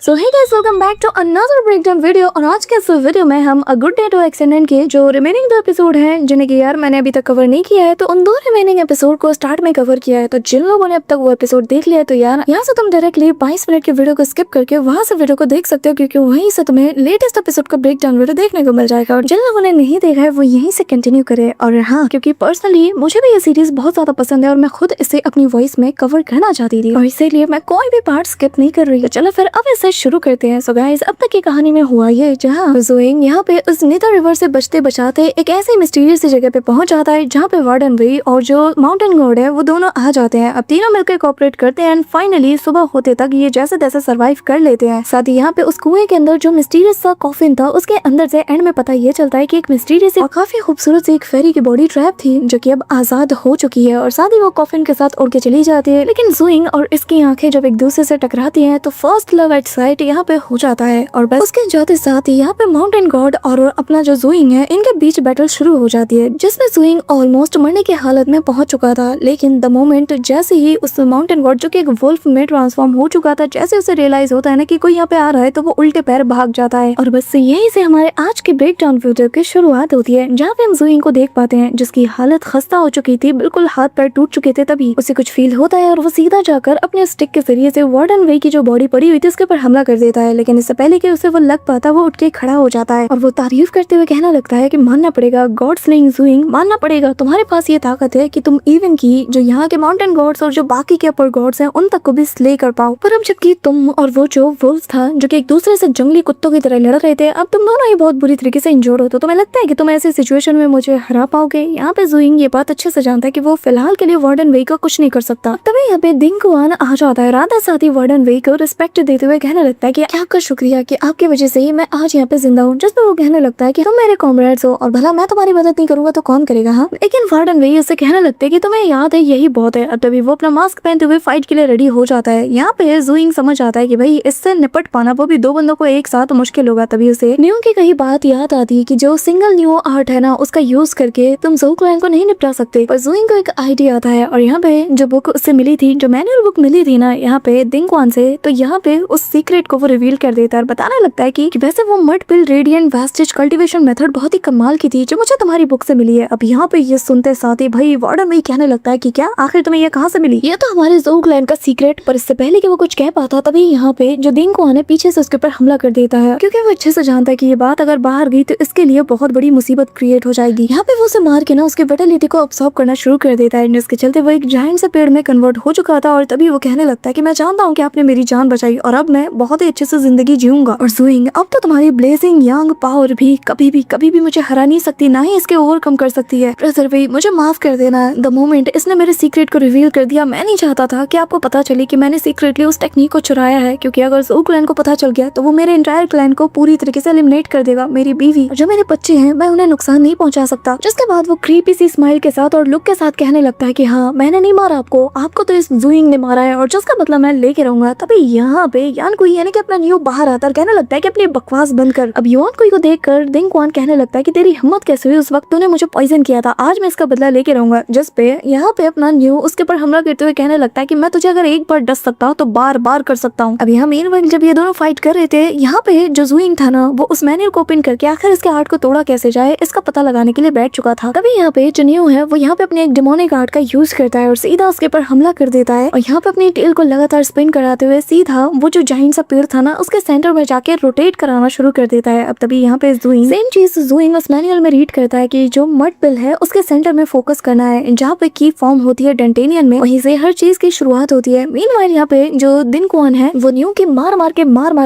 So hey guys, welcome back to another breakdown video. और आज के इस वीडियो में हम a good day to extended के जो रिमेनिंग 2 एपिसोड हैं जिन्हें कि यार मैंने अभी तक कवर नहीं किया है, तो उन 2 रिमेनिंग एपिसोड को स्टार्ट में कवर किया है। तो जिन लोगों ने अब तक वो एपिसोड देख लिया है तो यार यहाँ से तुम डायरेक्टली 22 मिनट के वीडियो को स्किप करके वहाँ से वीडियो को देख सकते हो, क्योंकि वहीं से तुम्हें लेटेस्ट एपिसोड का ब्रेकडाउन वीडियो देखने को मिल जाएगा। और जिन लोगों ने नहीं देखा है वो यहीं से कंटिन्यू करे। और हाँ, क्योंकि पर्सनली मुझे भी ये सीरीज बहुत ज्यादा पसंद है और मैं खुद इसे अपनी वॉइस में कवर करना चाहती थी, और इसीलिए मैं कोई भी पार्ट स्किप नहीं कर रही हूँ। चलो फिर अब इसे शुरू करते हैं। सो गाइस, अब तक की कहानी में हुआ ये, जहाँ ज़ोइंग यहाँ पे उस नीता रिवर से बचते बचाते एक ऐसी मिस्टीरियस सी जगह पे पहुंच जाता है जहाँ पे वार्डन वेई और जो माउंटेन गॉड है वो दोनों आ जाते हैं। अब तीनों मिलकर कोऑपरेट करते हैं एंड फाइनली सुबह होते तक ये जैसे तैसे सर्वाइव कर लेते हैं। साथ ही यहाँ पे उस कुएं के अंदर जो मिस्टीरियस सा कॉफिन था उसके अंदर से एंड में पता ये चलता है कि एक मिस्टीरियस और काफी खूबसूरत सी एक फेरी की बॉडी ट्रैप थी जो कि अब आजाद हो चुकी है, और साथ ही वो कॉफिन के साथ उड़ के चली जाती है। लेकिन ज़ोइंग और इसकी आंखें जब एक दूसरे से टकराती हैं तो फर्स्ट लव एट साइट यहाँ पे हो जाता है। और बस उसके जाते साथ ही यहाँ पे माउंटेन गॉड और अपना जो ज़ोइंग है इनके बीच बैटल शुरू हो जाती है, जिसमें ज़ोइंग ऑलमोस्ट मरने की हालत में पहुंच चुका था। लेकिन द मोमेंट जैसे ही उस माउंटेन गॉड जो कि एक वुल्फ में ट्रांसफॉर्म हो चुका था, जैसे उसे रियलाइज होता है ना कि कोई यहाँ पे आ रहा है, तो वो उल्टे पैर भाग जाता है। और बस यही से हमारे आज के ब्रेक डाउन वीडियो की शुरुआत होती है, जहाँ पे हम ज़ोइंग को देख पाते हैं जिसकी हालत खस्ता हो चुकी थी, बिल्कुल हाथ पैर टूट चुके थे। तभी उसे कुछ फील होता है और वो सीधा जाकर अपने स्टिक के जरिए से वार्डन वेई की जो बॉडी पड़ी हुई थी उसके ऊपर हमला कर देता है। लेकिन इससे पहले कि उसे वो लग पाता, वो उठ के खड़ा हो जाता है और वो तारीफ करते हुए कहना लगता है कि मानना पड़ेगा गॉड स्लेइंग ज़ोइंग, मानना पड़ेगा तुम्हारे पास ये ताकत है कि तुम इवन की जो यहाँ के माउंटेन गॉड्स और जो बाकी के अपर गॉड्स हैं उन तक को भी स्ले कर पाओ। पर अब जबकि तुम और वो जो वुल्फ था जो कि एक दूसरे से जंगली कुत्तों की तरह लड़ रहे थे, अब तुम दोनों ही बहुत बुरी तरीके से इंजोर्ड हो, तो तुम्हें लगता है कि तुम ऐसी सिचुएशन में मुझे हरा पाओगे। यहाँ पे ज़ोइंग ये बात अच्छे से जानता है कि वो फिलहाल के लिए वार्डन वेई का कुछ नहीं कर सकता। तभी यहाँ पे दिंगकुआन आ जाता है, राधा साथ ही वार्डन वेई को रिस्पेक्ट देते हुए कहने लगता है कि आपका शुक्रिया कि आपकी वजह से ही मैं आज यहाँ पे जिंदा हूँ। जिसपे वो कहने लगता है कि तुम मेरे कॉमरेड्स हो और भला मैं तुम्हारी मदद नहीं करूंगा तो कौन करेगा। हाँ, लेकिन वार्डन वेई उससे कहने लगते हैं कि तुम्हें याद है यही बहुत है। और तभी वो अपना मास्क पहनते हुए फाइट के लिए रेडी हो जाता है। यहाँ पे ज़ोइंग समझ आता है कि भाई इससे निपट पाना, वो भी 2 बंदों को एक साथ, मुश्किल होगा। तभी उसे न्यू की कही बात याद आती है कि जो सिंगल न्यू आर्ट है ना उसका यूज करके तुम ज़ोउ क्लैन को नहीं निपटा सकते। पर ज़ोइंग को एक आइडिया आता है, और यहाँ पे जो बुक उससे मिली थी, जो मैनुअल बुक मिली थी ना यहाँ पे दिंगकुआन से, तो यहाँ पे उस सीक्रेट को वो रिवील कर देता है और बताने लगता है कि वैसे वो मड पिल रेडिएंट वेस्टेज कल्टीवेशन मेथड बहुत ही कमाल की थी जो मुझे तुम्हारी बुक से मिली है। अब यहाँ पे ये सुनते साथ ही भाई वार्डन वेई कहने लगता है कि क्या आखिर तुम्हें ये कहाँ से मिली? ये तो हमारे ज़ोउ क्लैन का सीक्रेट। पर इससे पहले कि वो कुछ कह पाता, तभी यहाँ पे जो दिंगकुआन है पीछे से उसके ऊपर हमला कर देता है, क्योंकि वो अच्छे से जानता है कि ये बात अगर बाहर गई तो इसके लिए बहुत बड़ी मुसीबत क्रिएट हो जाएगी। यहाँ पे वो उसे मार के ना उसके विटालिटी को अब्सॉर्ब करना शुरू कर देता है, जिसके चलते वो एक जायंट से पेड़ में कन्वर्ट हो चुका था। और तभी वो कहने लगता है कि मैं जानता हूँ कि आपने मेरी जान बचाई और अब मैं बहुत ही अच्छे से जिंदगी जीऊंगा। और ज़ोइंग, अब तो तुम्हारी ब्लेजिंग यंग पावर भी कभी भी मुझे हरा नहीं सकती, ना ही इसके ओवरकम कर सकती है। ब्रदर वेई, मुझे माफ कर देना। द मोमेंट इसने मेरे सीक्रेट को रिवील कर दिया, मैं नहीं चाहता था कि आपको पता चले कि मैंने सीक्रेटली उस टेक्निक को चुराया है, क्योंकि अगर ज़ोउ क्लैन को पता चल गया तो वो मेरे एंटायर क्लैन को पूरी तरीके से एलिमिनेट कर देगा। मेरी बीवी और जो मेरे बच्चे हैं मैं उन्हें नुकसान नहीं पहुंचा सकता। जिसके बाद वो क्रीपी सी स्माइल के साथ और लुक के साथ कहने लगता है कि हाँ, मैंने नहीं मारा आपको तो इस ज़ोइंग ने मारा है, और जिसका बदला मैं लेके रहूंगा। तभी यहाँ पे यान कोई यानी कि अपना न्यू बाहर आता है, कहने लगता है कि अपनी बकवास बंद कर। अब यान कोई को देखकर दिंगकुआन कहने लगता है कि तेरी हिम्मत कैसे हुई, उस वक्त तूने मुझे पॉइजन किया था, आज मैं इसका बदला लेके रहूंगा। जिस पे यहाँ पे अपना न्यू उसके ऊपर हमला करते हुए कहने लगता है कि मैं तुझे अगर एक बार डस सकता हूँ तो बार बार कर सकता हूँ। अब यहाँ मेन जब ये दोनों फाइट कर रहे थे, यहाँ पे जो ज़ोइंग था ना वो उस मैनुअल को ओपन करके आखिर इसके आर्ट को तोड़ा कैसे जाए इसका पता लगाने के लिए बैठ चुका था। तभी यहाँ पे जो न्यू है वो यहाँ पे अपने एक डिमोनिक आर्ट का यूज करता है और सीधा उसके ऊपर हमला कर देता है, और यहाँ पे अपनी टेल को लगातार स्पिन कराते हुए सीधा वो जो जायंट सा पेड़ था ना उसके सेंटर में जाके रोटेट कराना शुरू कर देता है। अब तभी यहाँ पे ज़ोइंग सेम चीज ज़ोइंग उस मैनुअल में रीड करता है कि जो मड पिल है उसके सेंटर में फोकस करना है, जहाँ पे की फॉर्म होती है डेंटेनियन में, वहीं से हर चीज की शुरुआत होती है। मीनवाइल यहाँ पे जो दिंगकुआन है वो न्यू की मार मार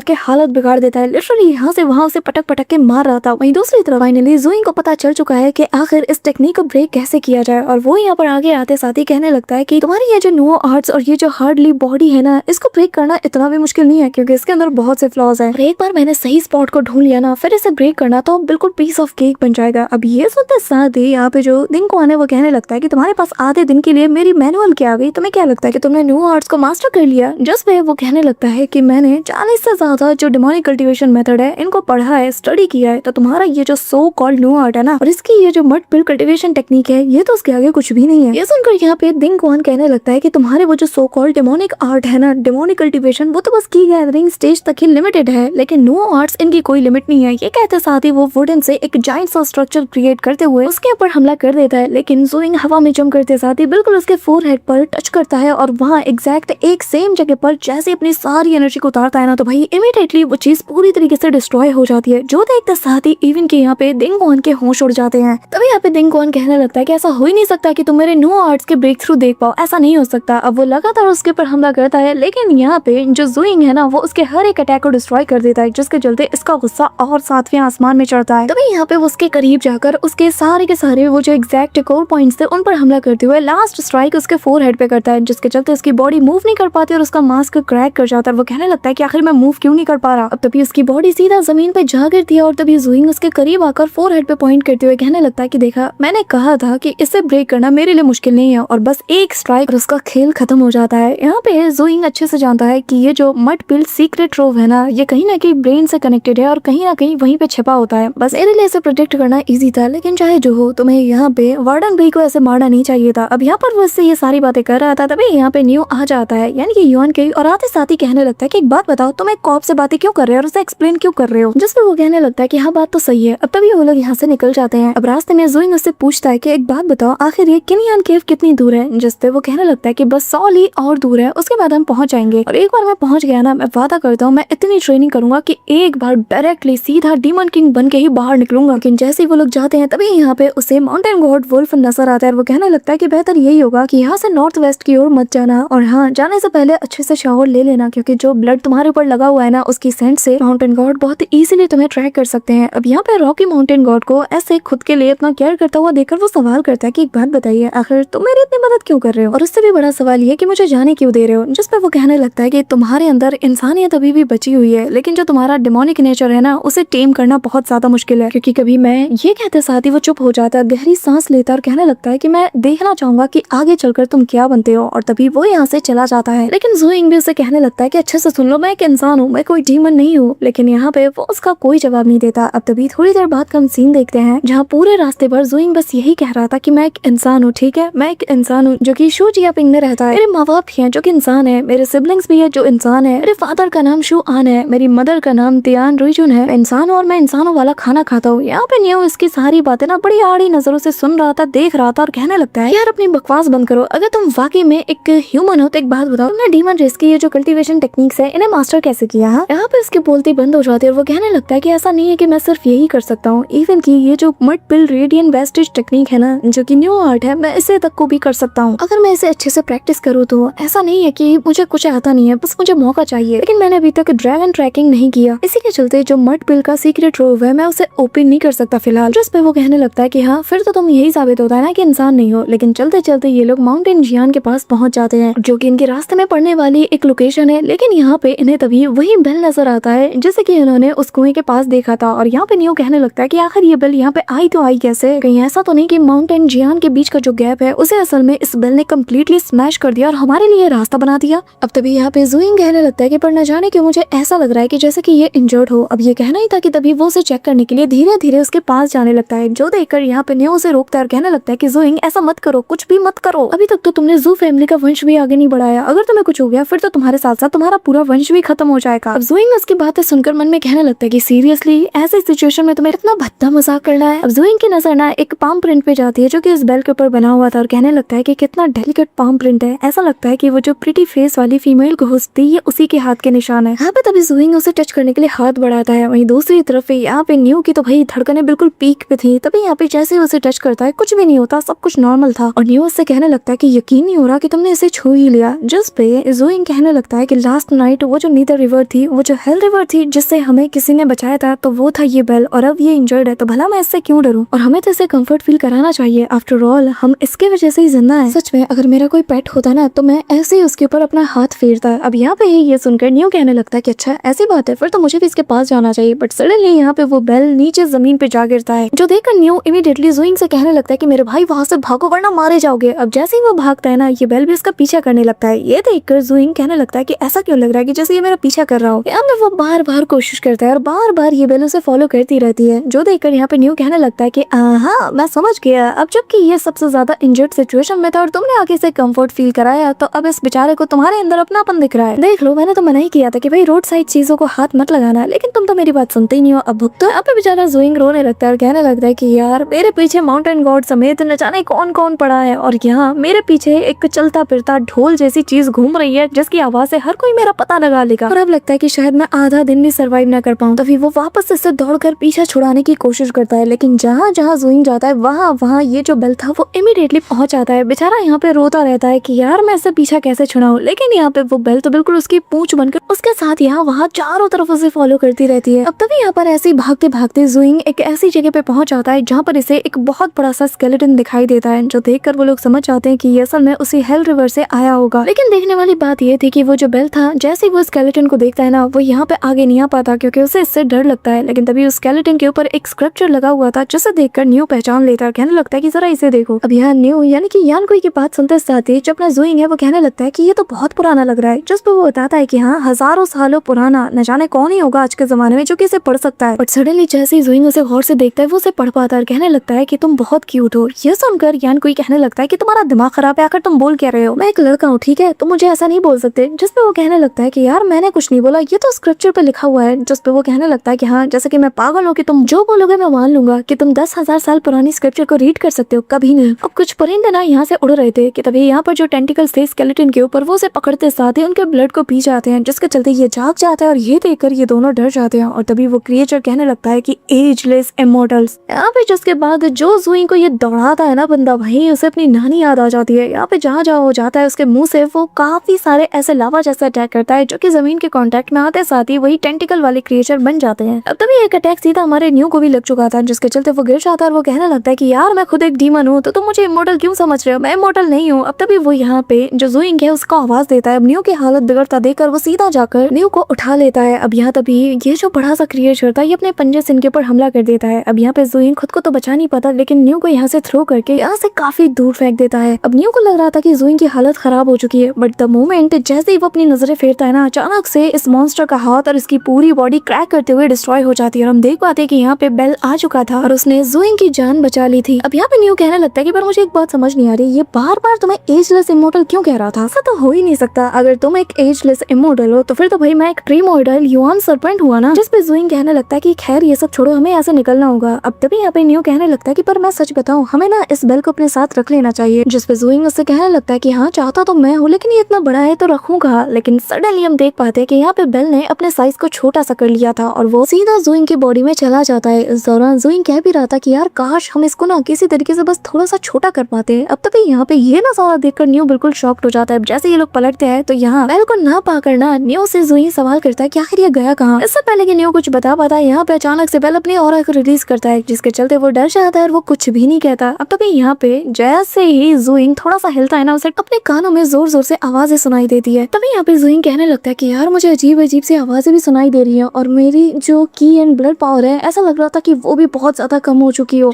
के हालत बिगाड़ देता है, लिटरली यहाँ से वहाँ उसे पटक के मार रहा था। वहीं दूसरी तरफ फाइनली ज़ोइंग को पता चल चुका है कि आखिर इस टेक्निक को ब्रेक कैसे किया जाए, और वो यहाँ पर आगे आते साथ ही कहने लगता है कि तुम्हारी ये जो न्यू आर्ट्स और ये जो हार्डली बॉडी है ना इसको ब्रेक करना इतना भी मुश्किल नहीं है, क्योंकि इसके अंदर बहुत से फ्लॉज हैं। एक बार मैंने सही स्पॉट को ढूंढ लिया ना, फिर इसे ब्रेक करना तो बिल्कुल पीस ऑफ केक बन जाएगा। अब ये सुनते साथ ही यहाँ पे जो दिंगकुआन है वो कहने लगता है कि तुम्हारे पास आधे दिन के लिए मेरी मैनुअल क्या आ गई, तुम्हें क्या लगता है कि तुमने न्यू आर्ट्स को मास्टर कर लिया? जिस पे वो कहने लगता है कि मैंने 40 से ज्यादा जो डिमोनिक कल्टीवेशन मेथड है इनको पढ़ा है, स्टडी किया है, तो तुम्हारा ये जो सो कॉल्ड न्यू आर्ट है ना और इसकी ये जो मड पिल कल्टीवेशन टेक्निक है ये तो उसके आगे कुछ भी नहीं है। ये सुनकर यहाँ पे दिंगकुआन कहने लगता है कि तुम्हारे वो जो सो कॉल्ड डिमोनिक आर्ट है ना, डिमोनिक कल्टीवेशन, वो तो बस की गया गैदरिंग स्टेज तक ही लिमिटेड है, लेकिन नो आर्ट्स इनकी कोई लिमिट नहीं है। ये कहते साथ ही वो वुडन से एक जाइंट सा स्ट्रक्चर क्रिएट करते हुए उसके ऊपर हमला कर देता है, लेकिन ज़ोइंग हवा में जंप करते साथ ही बिल्कुल उसके फोरहेड पर टच करता है और वहाँ एग्जैक्ट एक सेम जगह पर जैसे अपनी सारी एनर्जी को उतारता है ना, तो भाई इमीडिएटली वो चीज पूरी तरीके से डिस्ट्रॉय हो जाती है। जो देखते साथ ही इवन के यहाँ पे दिंगवान के होश उड़ जाते हैं। तभी यहाँ पे दिंगवान कहने लगता है कि ऐसा हो ही नहीं सकता कि तुम मेरे नो आर्ट्स के ब्रेक थ्रू देख पाओ, ऐसा नहीं हो सकता। अब वो लगातार उसके ऊपर हमला करता है, लेकिन यहाँ पे जो ज़ोइंग है ना वो उसके हर एक अटैक को डिस्ट्रॉय कर देता है, जिसके चलते इसका गुस्सा और सातवें आसमान में चढ़ता है। तभी यहाँ पे वो उसके करीब जाकर उसके सारे के सारे वो जो एग्जैक्ट कोर पॉइंट्स थे उन पर हमला करते हुए लास्ट स्ट्राइक उसके फोरहेड पे करता है, जिसके चलते उसकी बॉडी मूव नहीं कर पाती और उसका मास्क क्रैक कर जाता है। वो कहने लगता है कि आखिर मैं मूव क्यों नहीं कर पा रहा। अब तभी उसकी बॉडी सीधा जमीन पे जा गिरती है और तभी ज़ोइंग उसके करीब आकर फोरहेड पे पॉइंट करते हुए कहने लगता है कि देखा, मैंने कहा था कि इसे ब्रेक करना मेरे लिए मुश्किल नहीं है, और बस एक स्ट्राइक और उसका खेल खत्म हो जाता है। यहाँ पे ज़ोइंग अच्छे से जानता है कि ये जो मड पिल सीक्रेट ट्रोव है ना, ये कहीं ना कहीं ब्रेन से कनेक्टेड है और कहीं ना कहीं वहीं पे छिपा होता है। बस मेरे लिए इसे प्रोटेक्ट करना इजी था, लेकिन चाहे जो हो तुम्हें यहाँ पे वार्डन भाई को ऐसे मारना नहीं चाहिए था। अब यहाँ पर वो इससे ये सारी बातें कर रहा था, तभी यहाँ पे न्यू आ जाता है, यानी कि युआन के, और आते साथ ही कहने लगता है कि एक बात बताओ, तुम एक कॉप से बातें क्यों कर रहे हो और उसे एक्सप्लेन क्यों कर रहे हो। जिस पे वो कहने लगता है कि हाँ बात तो सही है। अब तभी वो लोग यहाँ से निकल जाते हैं। अब रास्ते में ज़ोइंग उससे पूछता है कि एक बात बताओ, आखिर ये किनियान केव कितनी दूर है। जिस पे वो कहने लगता है कि बस 100 ली और दूर है, उसके बाद हम पहुंच जाएंगे। और एक बार मैं पहुंच गया ना, मैं वादा करता हूँ मैं इतनी ट्रेनिंग करूंगा कि एक बार डायरेक्टली सीधा डीमन किंग बन के ही बाहर निकलूंगा। लेकिन जैसे ही वो लोग जाते हैं तभी यहाँ पे उसे माउंटेन गॉड वुल्फ नजर आता है। वो कहने लगता है कि बेहतर यही होगा कि यहाँ से नॉर्थ वेस्ट की ओर मत जाना, और हाँ, जाने से पहले अच्छे से शावर ले लेना, क्योंकि जो ब्लड तुम्हारे ऊपर लगा हुआ है ना, उसकी सेंट से माउंटेन गॉड बहुत इजीली तुम्हें ट्रैक कर सकते हैं। अब यहाँ पे रॉकी माउंटेन गॉड को ऐसे खुद के लिए इतना केयर करता हुआ देखकर वो सवाल करता है कि एक बात बताइए, आखिर तुम मेरी इतनी मदद क्यों कर रहे हो, और उससे भी बड़ा सवाल ये कि मुझे जाने क्यों दे रहे हो। जिस पे वो कहने लगता है कि तुम्हारे अंदर इंसानियत अभी भी बची हुई है, लेकिन जो तुम्हारा डिमोनिक नेचर है ना, उसे टेम करना बहुत ज्यादा मुश्किल है। क्योंकि कभी मैं ये कहते साथ ही वो चुप हो जाता है, गहरी सांस लेता और कहने लगता है कि मैं देखना चाहूंगा कि आगे चलकर तुम क्या बनते हो, और तभी वो यहाँ से चला जाता है। लेकिन ज़ोइंग भी उसे कहने लगता है कि अच्छे से सुन लो, मैं एक इंसान हूँ, मैं कोई डीमन नहीं हूँ। लेकिन यहाँ पे वो उसका कोई जवाब नहीं देता। अब तभी थोड़ी देर बाद का हम सीन देखते हैं, जहाँ पूरे रास्ते पर ज़ोइंग बस यही कह रहा था कि मैं एक इंसान हूँ, ठीक है, मैं एक इंसान हूँ जो कि शू जियापिंग में रहता है। मेरे माँ बाप भी हैं जो कि इंसान है, मेरे सिबलिंग्स भी है जो इंसान है, मेरे फादर का नाम शू आन है, मेरी मदर का नाम तियान रुइजुन है। मैं इंसान हूँ और मैं इंसानों वाला खाना खाता हूँ। यहाँ पे न्यू इसकी सारी बातें ना बड़ी आड़ी नजरों से सुन रहा था, देख रहा था और कहने लगता है यार अपनी बकवास बंद करो। अगर तुम वाकई में एक ह्यूमन हो तो एक बात बताओ, तुमने डीमन रेस की ये जो कल्टीवेशन टेक्निक्स है इन्हें मास्टर कैसे किया है। यहाँ पे इसकी बोलती बंद हो जाती है और वो कहने लगता है कि ऐसा नहीं है कि मैं सिर्फ यही कर सकता हूँ, इवन की ये जो मड पिल रेडियन वेस्टेज टेक्निक है ना, जो कि न्यू आर्ट है, मैं इसे तक को भी कर सकता हूँ अगर मैं इसे अच्छे से प्रैक्टिस करूँ तो। ऐसा नहीं है कि मुझे कुछ आता नहीं है, बस मुझे मौका चाहिए। लेकिन मैंने अभी तक ड्रैगन ट्रैकिंग नहीं किया, इसी के चलते जो मड पिल का सीक्रेट ट्रोव है मैं उसे ओपन नहीं कर सकता फिलहाल। जिस पे वो कहने लगता है कि हाँ फिर तो तुम यही साबित होता है ना कि इंसान नहीं हो। लेकिन चलते चलते ये लोग माउंटेन जियान के पास पहुंच जाते हैं, जो कि इनके रास्ते में पड़ने वाली एक लोकेशन है। लेकिन यहाँ पे इन्हें तभी वही बेल नजर आता है जैसे कि इन्होंने उस कुएं के पास देखा था। और यहाँ पे न्यू कहने लगता है कि आखिर ये बेल यहाँ पे आई तो आई कैसे, कहीं ऐसा तो नहीं कि माउंटेन जियान के बीच का जो गैप है उसे असल में इस बेल ने कम्प्लीटली स्मैश कर दिया और हमारे लिए रास्ता बना दिया। अब तभी यहाँ पे ज़ोइंग कहने लगता है कि पर न जाने क्यों मुझे ऐसा लग रहा है कि जैसे कि ये इंजर्ड हो। अब ये कहना ही था कि तभी वो उसे चेक करने के लिए धीरे धीरे उसके पास जाने लगता है, जो देखकर यहाँ पे न्यू उसे रोकता है और कहने लगता है कि ज़ोइंग ऐसा मत करो, कुछ भी मत करो, अभी तक तो तुमने ज़ू फैमिली का वंश भी आगे नहीं बढ़ाया, अगर तुम्हें कुछ हो गया फिर तो तुम्हारे साथ साथ तुम्हारा पूरा वंश भी खत्म हो जाएगा। अब ज़ोइंग उसकी बातें सुनकर मन में कहने लगता है कि सीरियसली ऐसे सिचुएशन में तुम्हें इतना भद्दा मजाक करना है। अब ज़ोइंग की नजर ना एक पाम प्रिंट पे जाती है जो कि इस बेल के ऊपर बना हुआ था और कहने लगता है कि कितना डेलिकेट पाम प्रिंट है, ऐसा लगता है कि वो जो प्रिटी फेस वाली फीमेल घोस्ट थी ये उसी के हाथ के निशान है। यहाँ पे तभी ज़ोइंग उसे टच करने के लिए हाथ बढ़ाता है। वहीं दूसरी तरफ यहाँ पे न्यू की तो भाई धड़कनें बिल्कुल पीक पे थी। तभी यहाँ पे जैसे उसे टच करता है कुछ भी नहीं होता, सब कुछ नॉर्मल था और न्यू उससे कहने लगता है कि यकीन नहीं हो रहा कि तुमने इसे छू ही लिया। जिस पे ज़ोइंग कहने लगता है कि लास्ट नाइट वो जो नीदर रिवर थी, वो जो हेल रिवर थी जिससे हमें किसी ने बचाया था, तो वो था ये बेल, और अब ये इंजर्ड है तो भला मैं इससे क्यों डरूं, और हमें तो इसे कंफर्ट फील कराना चाहिए। आफ्टर ऑल हम इसके वजह से ही जिंदा है। सच में अगर मेरा कोई पेट होता ना तो मैं ऐसे ही उसके ऊपर अपना हाथ फेरता। अब यहाँ पे ये सुनकर न्यू कहने लगता है कि अच्छा ऐसी बात है, फिर तो मुझे भी इसके पास जाना चाहिए। बट सडनली यहाँ पे वो बेल नीचे जमीन पे जा गिरता है, जो देखकर न्यू इमीडिएटली ज़ोइंग से कहने लगता है कि मेरे भाई वहां से भागो वरना मारे जाओगे। अब जैसे ही वो भागता है ना, ये बेल भी उसका पीछा करने लगता है। ये देखकर ज़ोइंग कहने लगता है कि ऐसा क्यों लग रहा है कि जैसे ये मेरा पीछा कर रहा हो। यहाँ पे वो बार बार कोशिश करता है और बार बार ये बेल उसे फॉलो करती रहती है, जो देखकर यहाँ पे न्यू कहने लगता है कि हाँ मैं समझ गया, अब जबकि ये सबसे ज्यादा इंजर्ड सिचुएशन में था और तुमने आगे से कंफर्ट फील कराया, तो अब इस बेचारे को तुम्हारे अंदर अपनापन दिख रहा है। देख लो मैंने तो मना ही किया था कि भाई रोड साइड चीजों को हाथ मत लगाना, लेकिन तुम तो मेरी बात सुनते ही नहीं हो। अब तो यहाँ पे बेचारा जुइंग रोने लगता है और कहने लगता है कि यार मेरे पीछे माउंटेन गॉड समेत न जाने कौन कौन पड़ा है, और यहाँ मेरे पीछे एक चलता फिरता ढोल जैसी चीज घूम रही है जिसकी आवाज से हर कोई मेरा पता लगा लेगा, और अब लगता है कि शायद मैं आधा दिन भी सर्वाइव न कर पाऊँ। तभी वो वापस से दौड़कर पीछा छुड़ाने की कोशिश करता है, लेकिन जहाँ जहाँ जुइंग जाता है वहाँ वहाँ ये जो बेल था वो इमीडिएटली पहुंच जाता है। बेचारा यहाँ पे रोता रहता है कि यार मैं इससे पीछा कैसे छुड़ाऊं, लेकिन यहाँ पे वो बेल तो बिल्कुल उसकी पूंछ बनकर उसके साथ यहाँ वहाँ चारों तरफ उसे फॉलो करती रहती है। अब तभी यहाँ पर ऐसे भागते भागते जुइंग एक ऐसी जगह पे पहुंच जाता है जहाँ पर इसे एक बहुत बड़ा सा स्केलेटन दिखाई देता है, जो देखकर वो लोग समझ जाते हैं कि ये असल में उसी हेल रिवर से आया होगा। लेकिन देखने वाली बात ये थी कि वो जो बेल था जैसे ही वो स्केलेटन को देखता है ना, वो यहाँ पे आगे नहीं आ पाता क्योंकि उसे इससे डर लगता है। लेकिन तभी उस स्केलेटन के ऊपर एक स्क्रप्चर लगा हुआ था जिसे देखकर न्यू पहचान लेता है, कहने लगता है कि जरा इसे देखो। अब यहाँ न्यू यानी कि यान कोई की बात सुनते साथ ही जो अपना जुइंग है वो कहने लगता है कि ये तो बहुत पुराना लग रहा है, जिस पर वो बताता है कि हाँ हजारों सालों पुराना, न जाने कौन ही होगा आज के जमाने में जो कि इसे पढ़ सकता है। बट सडनली जैसे ही जुइंग उसे गौर से देखता है वो उसे पढ़ पाता है, कहने लगता है कि तुम बहुत क्यूट हो। ये सुनकर यान कोई कहने लगता है कि तुम्हारा दिमाग खराब है, आकर तुम बोल क्या रहे हो, मैं एक लड़का हूँ ठीक है, तुम मुझे ऐसा नहीं बोल सकते। जिस पे वो कहने लगता है कि यार मैंने कुछ नहीं बोला, ये तो स्क्रिप्चर पे लिखा हुआ है। जिस पे वो कहने लगता है कि हाँ जैसे कि मैं पागल हूँ कि तुम जो बोलोगे मैं मान लूंगा कि तुम 10,000 साल पुरानी स्क्रिप्चर को रीड कर सकते हो, कभी नहीं। अब कुछ परिंदे ना यहाँ से उड़ रहे थे कि तभी यहाँ पर जो टेंटिकल्स थे स्केलेटन के ऊपर वो उसे पकड़ते साथ ही उनके ब्लड को पी जाते हैं, जिसके चलते ये जाग जाता है और ये देखकर ये दोनों डर जाते हैं। और तभी वो क्रिएचर कहने लगता है कि एजलेस इमॉर्टल्स। यहाँ पे जिसके बाद जो जुइंग को ये दौड़ाता है ना बंदा, भाई उसे अपनी नानी याद आ जाती है। यहाँ पे जहाँ जहाँ वो जाता है उसके मुंह से वो काफी सारे ऐसे लावा जैसा अटैक करता है जो कि जमीन के कांटेक्ट में आते साथ ही वही टेंटिकल वाले क्रिएचर बन जाते हैं। अब तभी एक अटैक सीधा हमारे न्यू को भी लग चुका था, जिसके चलते वो गिर जाता है और वो कहने लगता है कि यार मैं खुद एक डीमन हूँ तो तुम मुझे इमॉर्टल क्यों समझ रहे हो, मैं इमॉर्टल नहीं हूँ। अब तभी वो यहाँ पे जो जुइंग है उसको आवाज देता है। अब न्यू की हालत बिगड़ता देखकर वो सीधा जाकर न्यू को उठा लेता है। अब यहाँ तभी ये जो बड़ा सा क्रिएचर था ये अपने पंजे से इनके ऊपर हमला कर देता है। अब यहाँ पे जुइंग खुद को तो बचा नहीं पाता, लेकिन न्यू को यहाँ से थ्रो करके यहाँ से काफी दूर फेंक देता है। अब न्यू को लग रहा था कि जुइंग की हालत खराब हो चुकी है, बट द मोमेंट जैसे ही वो अपनी नजरें फेरता है ना, अचानक से इस मॉन्स्टर का हाथ और इसकी पूरी बॉडी क्रैक करते हुए डिस्ट्रॉय हो जाती है। और हम देख पाते हैं कि यहाँ पे बेल आ चुका था और उसने जुइंग की जान बचा ली थी। अब यहाँ पे न्यू कहने लगता है कि पर मुझे एक बात समझ नहीं आ रही, ये बार बार तुम्हें एजलेस इमॉर्टल क्यों कह रहा था? ऐसा तो हो ही नहीं सकता, अगर तुम एक एजलेस इमॉर्टल हो तो फिर तो भाई मैं एक प्रीमॉर्टल युआन सर्पेंट हुआ ना। जिस पे जुइंग कहने लगता है कि खैर ये सब छोड़ो, हमें ऐसे निकलना होगा। अब तभी यहाँ पे न्यू कहने लगता है कि पर मैं सच बताऊं, हमें ना इस बेल को अपने साथ रख लेना चाहिए। जिस पे जुइंग उससे कहने लगता है कि हाँ चाहता तो मैं हूँ, लेकिन ये इतना बड़ा है तो रखूंगा। लेकिन सडनली हम देख पाते हैं कि यहाँ पे बेल ने अपने साइज को छोटा सा कर लिया था और वो सीधा जुइंग की बॉडी में चला जाता है। इस दौरान जुइंग कह भी रहा था कि यार काश हम इसको ना किसी तरीके से बस थोड़ा सा छोटा कर पाते हैं। अब तभी यहाँ पे ये नजारा देखकर न्यू बिल्कुल शॉक्ड हो जाता है। जैसे ये लोग पलटते हैं तो यहाँ बेल को ना पाकर ना न्यू से जुइंग सवाल करता है कि आखिर ये गया कहाँ। इससे पहले कि न्यू कुछ बता पाता है यहाँ पे अचानक से बेल अपनी ऑरा को रिलीज करता है, जिसके चलते वो डर जाता है और वो कुछ भी नहीं कहता। अब तभी यहाँ पे जैसे ही जुइंग थोड़ा सा हिलता है ना, उसे अपने कानों में जोर जोर से आवाजें सुनाई देती है। तभी यहाँ पे जुइंग कहने लगता है कि यार मुझे अजीब अजीब सी आवाजें भी सुनाई दे रही है और मेरी जो की एंड ब्लड पावर है ऐसा लग रहा था कि वो भी बहुत ज्यादा कम हो चुकी हो,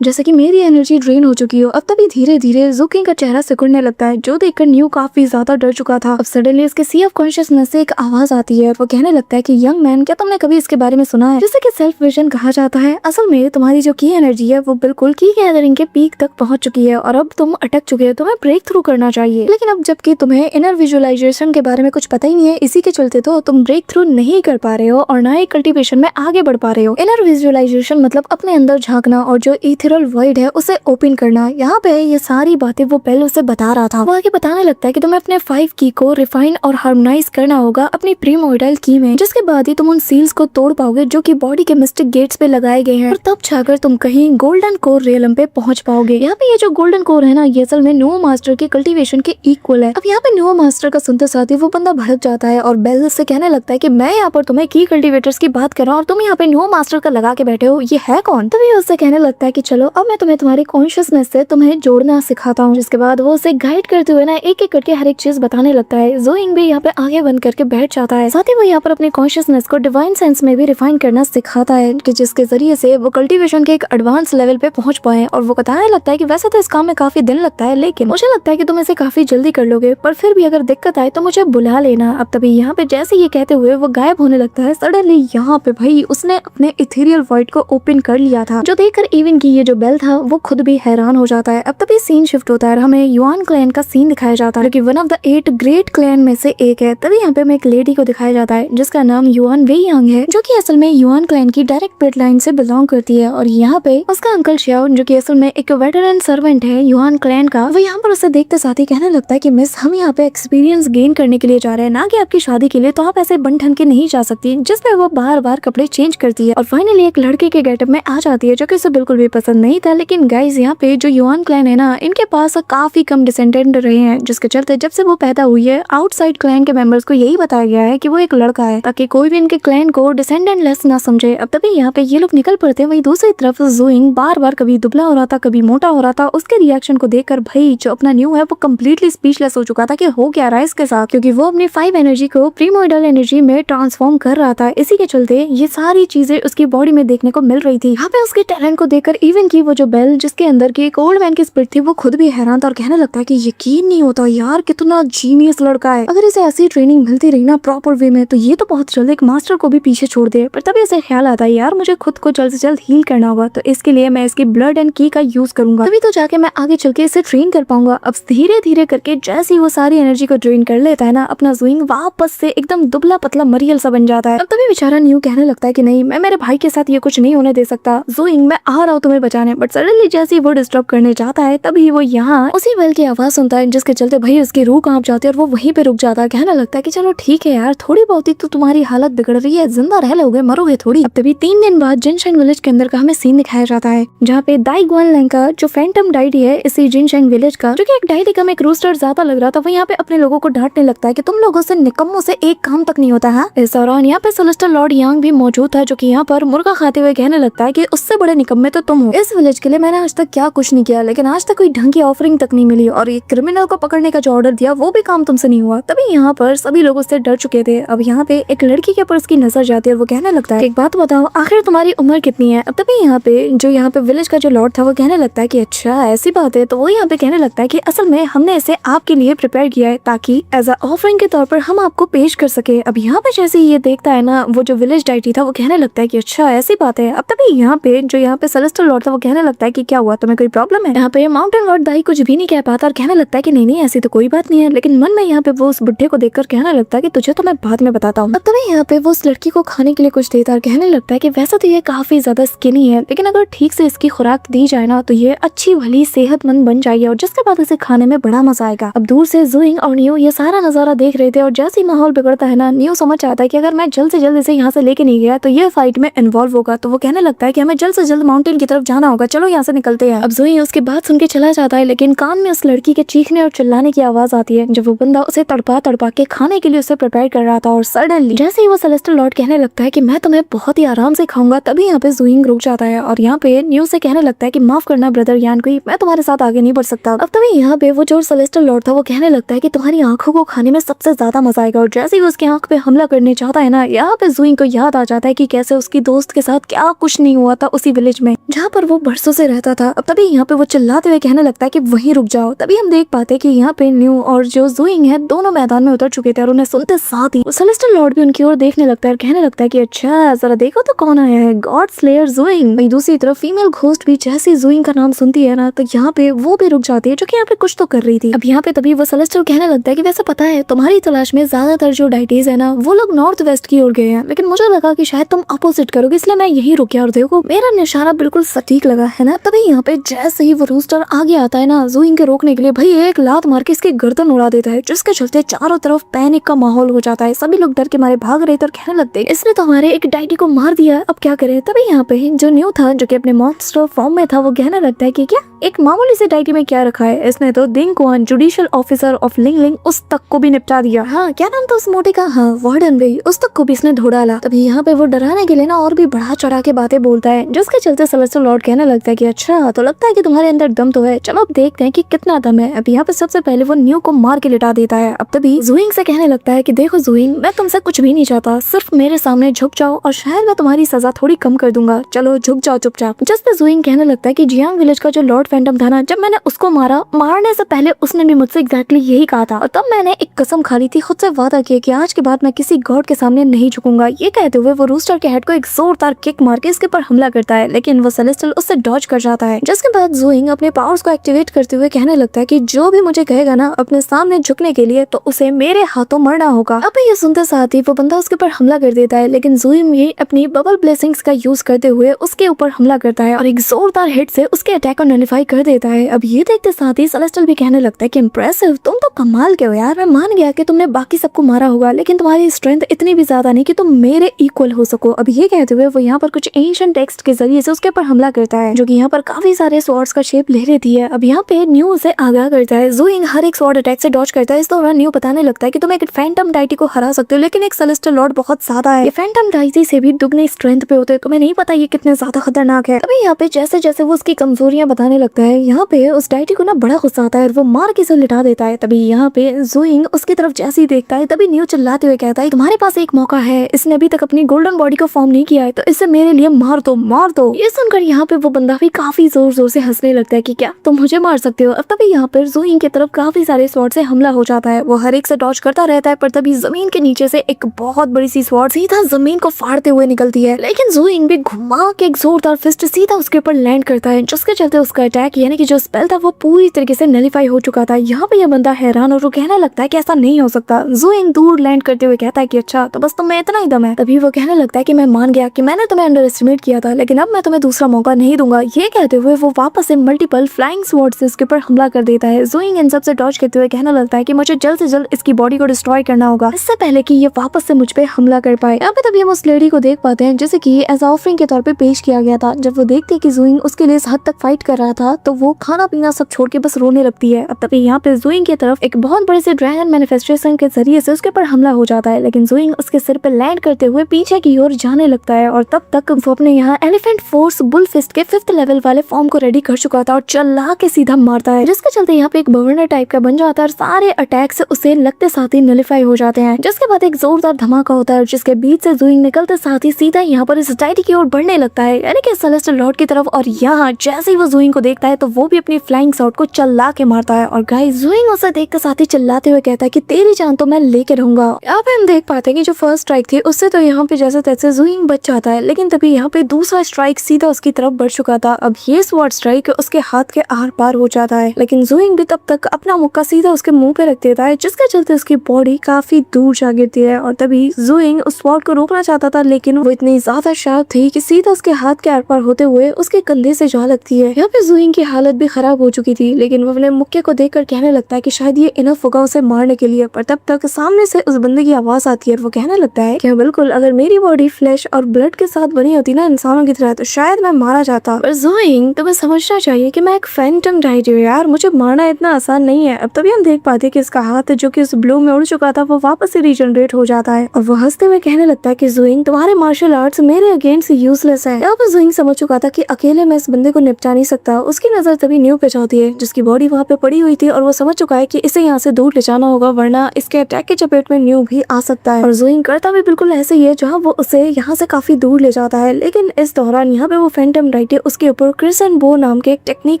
जैसे कि मेरी एनर्जी ड्रेन हो चुकी हो। अब तभी धीरे धीरे जुइंग का चेहरा सिकुड़ने लगता है, जो देखकर न्यू काफी ज्यादा डर चुका था। अब सडनली उसके सी ऑफ कॉन्शियसनेस से एक आवाज आती है और वो कहने लगता है कि यंग मैन, क्या तुमने कभी इसके बारे में सुना है जिसे कि सेल्फ विजन कहा जाता है? असल में तुम्हारी जो की एनर्जी है वो बिल्कुल की गैदरिंग के पीक तक पहुंच चुकी है और अब तुम अटक चुके हो, तुम्हें ब्रेक थ्रू करना चाहिए। लेकिन अब जबकि तुम्हें इनर विजुअलाइजेशन के बारे में कुछ पता ही नहीं है, इसी के चलते तो तुम ब्रेक थ्रू नहीं कर पा रहे हो और ना ही कल्टीवेशन में आगे बढ़ पा रहे हो। इनर विजुअलाइजेशन मतलब अपने अंदर झांकना और जो इथेरल वॉइड है उसे ओपन करना। यहाँ पे ये सारी बातें वो पहले उसे बता रहा था। वो आगे बताने लगता है कि तुम्हें अपने 5 की को रिफाइन और हार्मोनाइज करना होगा अपनी प्रीमॉर्टल की में, जिसके बाद ही तुम उन सील्स को तोड़ पाओगे जो कि बॉडी के मिस्टिक गेट्स पे लगाए गए हैं और तब जाकर तुम कहीं गोल्डन कोर रियलम पे पहुंच पाओगे। यहाँ पे ये जो गोल्डन कोर है ना, ये असल में नो मास्टर के कल्टीवेशन के इक्वल है। अब यहाँ पे नो मास्टर का सुनते साथ ही वो बंदा भड़क जाता है और बेल से कहने लगता है कि मैं यहाँ पर तुम्हें की कल्टीवेटर्स की बात कर रहा हूँ और तुम यहाँ पे नो मास्टर का लगा के बैठे हो, ये है कौन? तभी उससे कहने लगता है कि चलो अब मैं तुम्हें तुम्हारी कॉन्शियसनेस से तुम्हें जोड़ना सिखाता हूँ। जिसके बाद वो उसे गाइड करते हुए ना एक एक करके हर एक चीज बताने लगता है। जुइंग भी यहाँ पे आगे बंद करके बैठ जाता है। साथ ही वो यहाँ पर अपनी कॉन्शियसनेस को डिवाइन सेंस में भी रिफाइन करना सिखाता है कि जिसके जरिए से वो कल्टीवेशन के एक एडवांस लेवल पे पहुंच पाए। और वो बताने लगता है कि वैसे तो इस काम में काफी दिन लगता है, लेकिन मुझे लगता है कि तुम इसे काफी जल्दी कर लोगे, पर फिर भी अगर दिक्कत आए तो मुझे बुला लेना। अब तभी यहाँ पे जैसे ये कहते हुए वो गायब होने लगता है। सडनली यहाँ पे भाई उसने अपने इथेरियल वॉइड को ओपन कर लिया था, जो देखकर इवन की ये जो बेल था वो खुद भी हैरान हो जाता है। अब तभी सीन शिफ्ट होता है, हमें युआन क्लैन का सीन दिखाया जाता है, जो कि one of the 8 great clan में से एक है। तभी यहाँ पे हमें एक लेडी को दिखाया जाता है जिसका नाम युआन वेई यांग है, जो कि असल में युआन क्लैन की डायरेक्ट ब्लड लाइन से बिलोंग करती है। और यहाँ पे उसका अंकल श्याओ, जो कि असल में एक वेटरन सर्वेंट है युआन क्लैन का, वो यहाँ पर उसे देखते साथ ही कहने लगता है कि मिस, हम यहाँ पे एक्सपीरियंस गेन करने के लिए जा रहे हैं, ना कि आपकी शादी के लिए, तो आप ऐसे बन ठन के नहीं जा सकती। जिसमें वो बार बार कपड़े चेंज करती है और फाइनली एक लड़के के गेटअप में आ जाती है, जो कि उसे बिल्कुल भी पसंद नहीं था। लेकिन गाइज यहाँ पे जो युआन क्लैन है ना, इनके पास काफी कम डिसेंडेंट रहे हैं, जिसके चलते जब से वो पैदा हुई है आउटसाइड क्लैन के मेंबर्स को यही बताया गया है कि वो एक लड़का है, ताकि कोई भी इनके क्लैन को डिसेंडेंट लेस ना समझे। अब तभी यहाँ पे ये लोग निकल पड़ते हैं। वहीं दूसरी तरफ ज़ुइंग बार बार कभी दुबला हो रहा था, कभी मोटा हो रहा था। उसके रिएक्शन को देखकर भाई जो अपना न्यू है वो कम्प्लीटली स्पीचलेस हो चुका था कि हो क्या रहा है इसके साथ, क्योंकि वो अपनी 5 एनर्जी को प्रीमोइडल एनर्जी में ट्रांसफॉर्म कर रहा था। इसी के चलते ये सारी चीजें उसकी बॉडी में देखने को मिल रही थी। यहाँ पे उसके टैलेंट को देखकर इवन की वो जो बेल, जिसके अंदर की एक ओल्ड मैन की स्पिरिट थी, वो खुद भी हैरान था और कहने लगता है कि यकीन नहीं होता यार, कितना जीनियस लड़का है। अगर इसे ऐसी ट्रेनिंग मिलती रही ना प्रॉपर वे में, तो ये तो बहुत जल्द एक मास्टर को भी पीछे छोड़ दे। पर तभी उसे ख्याल आता है यार, मुझे खुद को जल्द से जल्द हील करना होगा, तो इसके लिए मैं इसकी ब्लड एंड की का यूज करूंगा, तभी तो जाके मैं आगे चल के इसे ट्रेन कर पाऊंगा। अब धीरे धीरे करके जैसे ही वो सारी एनर्जी को ड्रेन कर लेता है ना, अपना ज़ुइंग वापस से एकदम दुबला पतला मरियल सा बन जाता है। अब तभी बेचारा न्यू कहने लगता है कि नहीं, मैं मेरे भाई के साथ ये कुछ नहीं होने दे सकता, ज़ुइंग मैं आ रहा हूँ तुम्हें बचाने। बट सडनली जैसे ही वो डिस्टर्ब करने जाता है, तभी वो यहाँ उसी बेल की आवाज सुनता है, जिसके चलते भाई उसकी रूह कांप जाती है और वो वहीं पे रुक जाता है। कहने लगता है कि चलो ठीक है यार, थोड़ी बहुत ही तो तुम्हारी हालत बिगड़ रही है, जिंदा रह लोगे, मरोगे थोड़ी। अब तभी 3 दिन बाद जिनशेंग विलेज के अंदर का हमें सीन दिखाया जाता है, जहाँ पे दाई गुआनलैंग का जो फैंटम डायरी है इसी जिनशेंग विलेज का, जो कि एक डायरी का एक रोस्टर ज्यादा लग रहा था, वो यहाँ पे अपने लोगों को डांटने लगता है कि तुम लोगों से निकम्मों से एक काम तक नहीं होता है। इस दौरान यहाँ पे सेलेस्टियल लॉर्ड यांग भी मौजूद था, जो कि यहाँ पर मुर्गा खाते हुए कहने लगता है कि उससे बड़े निकम्मे तो तुम हो। इस विलेज के लिए मैंने आज तक क्या कुछ नहीं किया, लेकिन आज तक कोई ढंग की ऑफरिंग तक नहीं मिली, और ये क्रिमिनल को पकड़ने का जो ऑर्डर दिया वो भी काम तुमसे नहीं हुआ। तभी यहाँ पर सभी लोग उससे डर चुके थे। अब यहाँ पे एक लड़की के ऊपर उसकी नजर जाती है और वो कहने लगता है एक बात बताओ, आखिर तुम्हारी उम्र कितनी है। अब तभी यहाँ पे विलेज का जो लॉर्ड था वो कहने लगता है कि अच्छा ऐसी बात है। तो वो यहाँ पे कहने लगता है कि असल में हमने इसे आपके लिए प्रिपेयर किया है, ताकि एज अ ऑफरिंग के तौर पर हम आपको पेश कर सके। अब यहाँ पे जैसे ये देखता है ना वो जो विलेज डाइटी था, वो कहने लगता है कि अच्छा ऐसी बात है। अब तभी यहाँ पे सेलेस्टियल लॉर्ड था वो कहने लगता है कि क्या हुआ, तुम्हें कोई प्रॉब्लम है। यहाँ पे माउंटेन लॉर्ड दाई कुछ भी नहीं कह पाता और कहने लगता है कि नहीं ऐसी तो कोई बात नहीं है, लेकिन मन में यहाँ पे वो उस बुढ़े को देखकर कहने लगता है कि तुझे तो मैं बाद में बताता हूँ। अब तभी यहाँ पे वो उस लड़की को खाने के लिए कुछ देता और कहने लगता है कि वैसे तो ये काफी ज्यादा स्किनी है, लेकिन अगर ठीक से इसकी खुराक दी जाए ना तो ये अच्छी भली सेहतमंद बन जाएगी, और जिसके बाद इसे खाने में बड़ा मजा आएगा। अब दूर से ज़ुइंग और न्यू ये सारा नजारा देख रहे थे, और जैसे ही माहौल बिगड़ता है ना, न्यू समझ आता है कि अगर मैं जल्द से जल्द इसे यहाँ से लेके नहीं गया तो ये फाइट में इन्वॉल्व होगा। तो वो कहने लगता है कि हमें जल्द से जल्द माउंटेन की तरफ जाना होगा, चलो यहाँ से निकलते हैं। अब ज़ुइंग उसकी बात सुन के चला जाता है, लेकिन कान में उस लड़की के चीखने और चिल्लाने की आवाज आती है, जब वो बंदा उसे तड़पा तड़पा के खाने के लिए उसे प्रिपेयर कर रहा था। और सडनली जैसे ही वो सेलेस्टियल लॉर्ड कहने लगता है कि मैं तुम्हें बहुत ही आराम से खाऊंगा, तभी यहाँ पे ज़ुइंग रुक जाता है और यहाँ पे न्यू से कहने लगता है कि माफ करना ब्रदर यान कोई, मैं तुम्हारे साथ आगे नहीं बढ़ सकता। अब तभी यहाँ पे वो जो सेलेस्टियल लॉर्ड था वो कहने लगता है कि तुम्हारी आंखों को खाने में सबसे ज्यादा मजा आएगा। और जैसे ही वो उसकी आंख पे हमला करने चाहता है ना, यहाँ पे ज़ुइंग को याद आ जाता है कि कैसे उसकी दोस्त के साथ क्या कुछ नहीं हुआ था उसी विलेज में जहाँ पर वो बरसों से रहता था। अब तभी यहाँ पे वो चिल्लाते हुए कहने लगता है कि वहीं रुक जाओ। तभी हम देख पाते कि यहाँ पे न्यू और जो ज़ुइंग है दोनों मैदान में उतर चुके थे, और उन्हें सुनते साथ ही सेलेस्टियल लॉर्ड भी उनकी ओर देखने लगता है और कहने लगता है कि अच्छा जरा देखो तो कौन आया है, गॉड स्लेयर ज़ुइंग। वहीं दूसरी तरफ फीमेल घोस्ट भी जैसे ज़ुइंग का नाम सुनती है ना, तो यहाँ पे वो भी रुक जाती है, जो कि यहाँ पे कुछ तो कर रही थी। अब यहाँ पे तभी वो सेलेस्टियल कहने लगता है कि वैसे पता है तुम्हारी तलाश में ज्यादातर जो डाइटीज है ना वो लोग नॉर्थ वेस्ट की ओर गए हैं, लेकिन मुझे लगा कि शायद तुम अपोजिट करोगे, इसलिए मैं यही रुक गया। और देखो मेरा निशाना बिल्कुल सटीक लगा है ना। तभी यहाँ पे जैसे ही वो रूस्टर आगे आता है ना ज़ुइंग के रोकने के लिए, भाई एक लात मार के इसकी गर्दन उड़ा देता है, जिसके चलते चारों तरफ पैनिक का माहौल हो जाता है। सभी लोग डर के मारे भाग रहे थे और कहने लगते इसने तो हमारे एक डाइटी को मार दिया, अब क्या करें। तभी यहाँ पे जो न्यू था, जो कि अपने मॉन्स्टर फॉर्म में था, वो कहने लगता है कि क्या एक मामूली से डाइटी में क्या रखा है, इसने तो दिंग कुआन जुडिशियल ऑफिसर ऑफ लिंगलिंग उस तक को भी निपटा दिया। हाँ क्या नाम था उस मोटे का, हाँ वार्डन वेई, उस तक को भी इसने धो डाला। तभी यहाँ पे वो डराने के लिए ना और भी बढ़ा चढ़ा के बातें बोलता है, जिसके चलते सेलेस्टियल लॉर्ड कहने लगता है कि अच्छा तो लगता है कि तुम्हारे अंदर दम तो है, चलो अब देखते हैं कि कितना दम है। अब यहाँ पे सबसे पहले वो न्यू को मार के लिटा देता है। अब तभी ज़ुइंग से कहने लगता है कि देखो ज़ुइंग, मैं तुमसे कुछ भी नहीं चाहता, सिर्फ मेरे सामने झुक जाओ और शायद मैं तुम्हारी सजा थोड़ी कम कर दूंगा, चलो झुक जाओ चुपचाप। जिस पे ज़ुइंग कहने लगता है कि जियांग विलेज का जो लॉर्ड फैंटम था ना, जब मैंने उसको मारने से पहले उसने भी मुझसे एग्जैक्टली यही कहा था और तब मैंने एक कसम खा ली थी, खुद से वादा किया कि आज के बाद मैं किसी गॉड के सामने नहीं झुकूंगा। ये कहते हुए वो रूस्टर के हेड को एक जोरदार किक मार के इसके ऊपर हमला करता है, लेकिन वो सेलेस्टियल उससे डॉज कर जाता है। जिसके बाद ज़ोइंग अपने पावर्स को एक्टिवेट करते हुए कहने लगता है कि जो भी मुझे कहेगा ना अपने सामने झुकने के लिए तो उसे मेरे हाथों मरना होगा। अब ये सुनते साथ ही वो बंदा उसके ऊपर हमला कर देता है, लेकिन ज़ोइंग भी अपनी बबल ब्लेसिंग्स का यूज करते हुए उसके ऊपर हमला करता है और एक जोरदार हिट से उसके अटैक को नलिफाई कर देता है। अब ये देखते साथ ही सेलेस्टियल भी कहने लगता है कि इम्प्रेसिव, तुम तो कमाल के हो यार। मैं मान गया कि तुमने बाकी सबको मारा होगा, लेकिन तुम्हारी स्ट्रेंथ इतनी भी ज्यादा नहीं कि तुम मेरे इक्वल हो सको। अब ये कहते हुए वो यहाँ पर कुछ एंशिएंट टेक्स्ट के जरिए से उसके ऊपर हमला करता है, जो कि यहाँ पर काफी सारे स्वॉर्ड्स का शेप ले लेती है। अब यहाँ पे न्यू उसे आगाह करता है। ज़ोइंग हर एक स्वॉर्ड अटैक से डॉज करता है। इस दौरान न्यू बताने लगता है कि तुम एक फैंटम डाइटी को हरा सकते हो, लेकिन एक सेलेस्टियल लॉर्ड बहुत ज्यादा है, ये फैंटम डाइटी से भी दुगनी स्ट्रेंथ पे होते हैं, तुम्हें नहीं पता ये कितने ज्यादा खतरनाक है। अभी यहाँ पे जैसे जैसे वो उसकी कमजोरियां बताने लगता है, यहाँ पे उस डाइटी को ना बड़ा गुस्सा आता है और वो मार के उसे लिटा देता है। तभी यहाँ पे ज़ोइंग उसकी तरफ जैसे ही देखता है, तभी न्यू चिल्लाते हुए कहता है तुम्हारे पास एक मौका है, इसने अभी तक अपनी गोल्डन बॉडी को फॉर्म नहीं किया है, तो इसे मेरे लिए मार दो, मार दो। ये सुनकर यहाँ पे वो बंदा भी काफी जोर जोर से हंसने लगता है कि क्या तुम मुझे मार सकते हो। अब तभी यहाँ पर ज़ोइंग की तरफ काफी सारे स्वॉर्ड से हमला हो जाता है। वो हर एक से डॉज करता रहता है, पर तभी जमीन के नीचे से एक बहुत बड़ी सी स्वॉर्ड सीधा जमीन को फाड़ते हुए निकलती है, लेकिन ज़ोइंग भी घुमा के एक जोरदार फिस्ट सीधा उसके ऊपर लैंड करता है, जिसके चलते उसका अटैक यानी कि जो स्पेल था वो पूरी तरीके से नलिफाई हो चुका था। यहाँ पे ये बंदा हैरान और वो कहने लगता है कि ऐसा नहीं हो सकता। ज़ोइंग दूर लैंड करते हुए कहता है कि अच्छा तो बस तुम्हें इतना ही दम है। तभी वो कहने लगता है कि मैं मान गया कि मैंने तुम्हें अंडर एस्टिमेट किया था, लेकिन अब मैं तुम्हें दूसरा मौका नहीं दूंगा। ये कहते हुए वो वापस से मल्टीपल फ्लाइंग स्वॉर्ड से इसके ऊपर हमला कर देता है। ज़ोइंग इन सब से डॉज करते हुए कहने लगता है कि मुझे जल्द से जल्द इसकी बॉडी को डिस्ट्रॉय करना होगा, इससे पहले कि ये वापस से मुझ पे हमला कर पाए। यहाँ पे तभी हम उस लेडी को देख पाते हैं जैसे कि एज ऑफरिंग के तौर पे पेश किया गया था। जब वो देखते हैं कि ज़ोइंग उसके लिए इस हद तक फाइट कर रहा था, तो वो खाना पीना सब छोड़ के बस रोने लगती है। अब तभी यहाँ पे ज़ोइंग की तरफ एक बहुत बड़े से ड्रैगन मैनिफेस्टेशन के जरिए से उसके ऊपर हमला हो जाता है, लेकिन ज़ोइंग उसके सिर पे लैंड करते हुए पीछे की ओर जाने लगता है और तब तक वो अपने यहाँ एलिफेंट फोर्स बुल फिस्ट के 5th लेवल वाले फॉर्म को रेडी कर चुका था और चला के सीधा मारता है, जिसके चलते यहाँ पे एक गवर्नर टाइप का बन जाता है और सारे अटैक से उसे लगते साथ ही नलिफाई हो जाते हैं। जिसके बाद एक जोरदार धमाका होता है, जिसके बीच से ज़ोइंग निकलते साथ ही सीधा यहाँ पर इस डाइटी की ओर बढ़ने लगता है, यानी कि सेलेस्टियल लॉर्ड की तरफ। और यहाँ जैसे ही वो ज़ोइंग को देखता है तो वो भी अपनी फ्लाइंग शॉट को चला के मारता है और गाइस ज़ोइंग उसे देखते साथ ही चिल्लाते हुए कहता है कि तेरी जान तो मैं लेके रहूंगा। यहाँ पे हम देख पाते हैं कि जो फर्स्ट स्ट्राइक थी उससे तो यहाँ पे जैसे तैसे ज़ोइंग बच जाता है, लेकिन तभी यहाँ पे दूसरा स्ट्राइक सीधा उसकी तरफ बढ़ चुका था। अब ये स्वॉर्ड स्ट्राइक उसके हाथ के आर पार हो जाता है, लेकिन ज़ोइंग भी तब तक अपना मुक्का सीधा उसके मुंह पे रख देता है, जिसके चलते उसकी बॉडी काफी दूर जा गिरती है। और तभी ज़ोइंग उस स्वॉर्ड को रोकना चाहता था, लेकिन वो इतनी ज्यादा शार्प थी कि सीधा उसके हाथ के आर पार होते हुए उसके कंधे से जा लगती है। यहाँ पे ज़ोइंग की हालत भी खराब हो चुकी थी, लेकिन वो अपने मुक्के को देखकर कहने लगता है कि शायद ये इनफ होगा उसे मारने के लिए। पर तब तक सामने से उस बंदे की आवाज आती है और वो कहने लगता है कि बिल्कुल, अगर मेरी बॉडी फ्लैश और ब्लड के साथ बनी होती ना इंसानों की तरह, तो शायद मैं मारा जाता। पर ज़ोइंग, तुम्हें समझना चाहिए कि मैं एक फैंटम डाइटी हूँ यार, मुझे मारना इतना आसान नहीं है। अब तभी हम देख पाते हैं कि इसका हाथ जो कि उस ब्लो में उड़ चुका था वो वापस से रीजनरेट हो जाता है और वो हंसते हुए कहने लगता है कि ज़ोइंग, तुम्हारे मार्शल आर्ट्स मेरे अगेंस्ट यूजलेस है। यहाँ पर ज़ोइंग समझ चुका था कि अकेले मैं इस बंदे को निपटा नहीं सकता। उसकी नजर तभी न्यू पे जाती है, जिसकी बॉडी वहाँ पे पड़ी हुई थी और वो समझ चुका है कि इसे यहाँ से दूर ले जाना होगा, वरना इसके अटैक के चपेट में न्यू भी आ सकता है। और ज़ोइंग करता भी बिल्कुल ऐसे ही है, जहाँ वो उसे यहाँ से काफी दूर ले जाता है। लेकिन इस दौरान यहाँ पे वो फैंटम डाइटी उसके ऊपर क्रिसेंट बो नाम के एक टेक्निक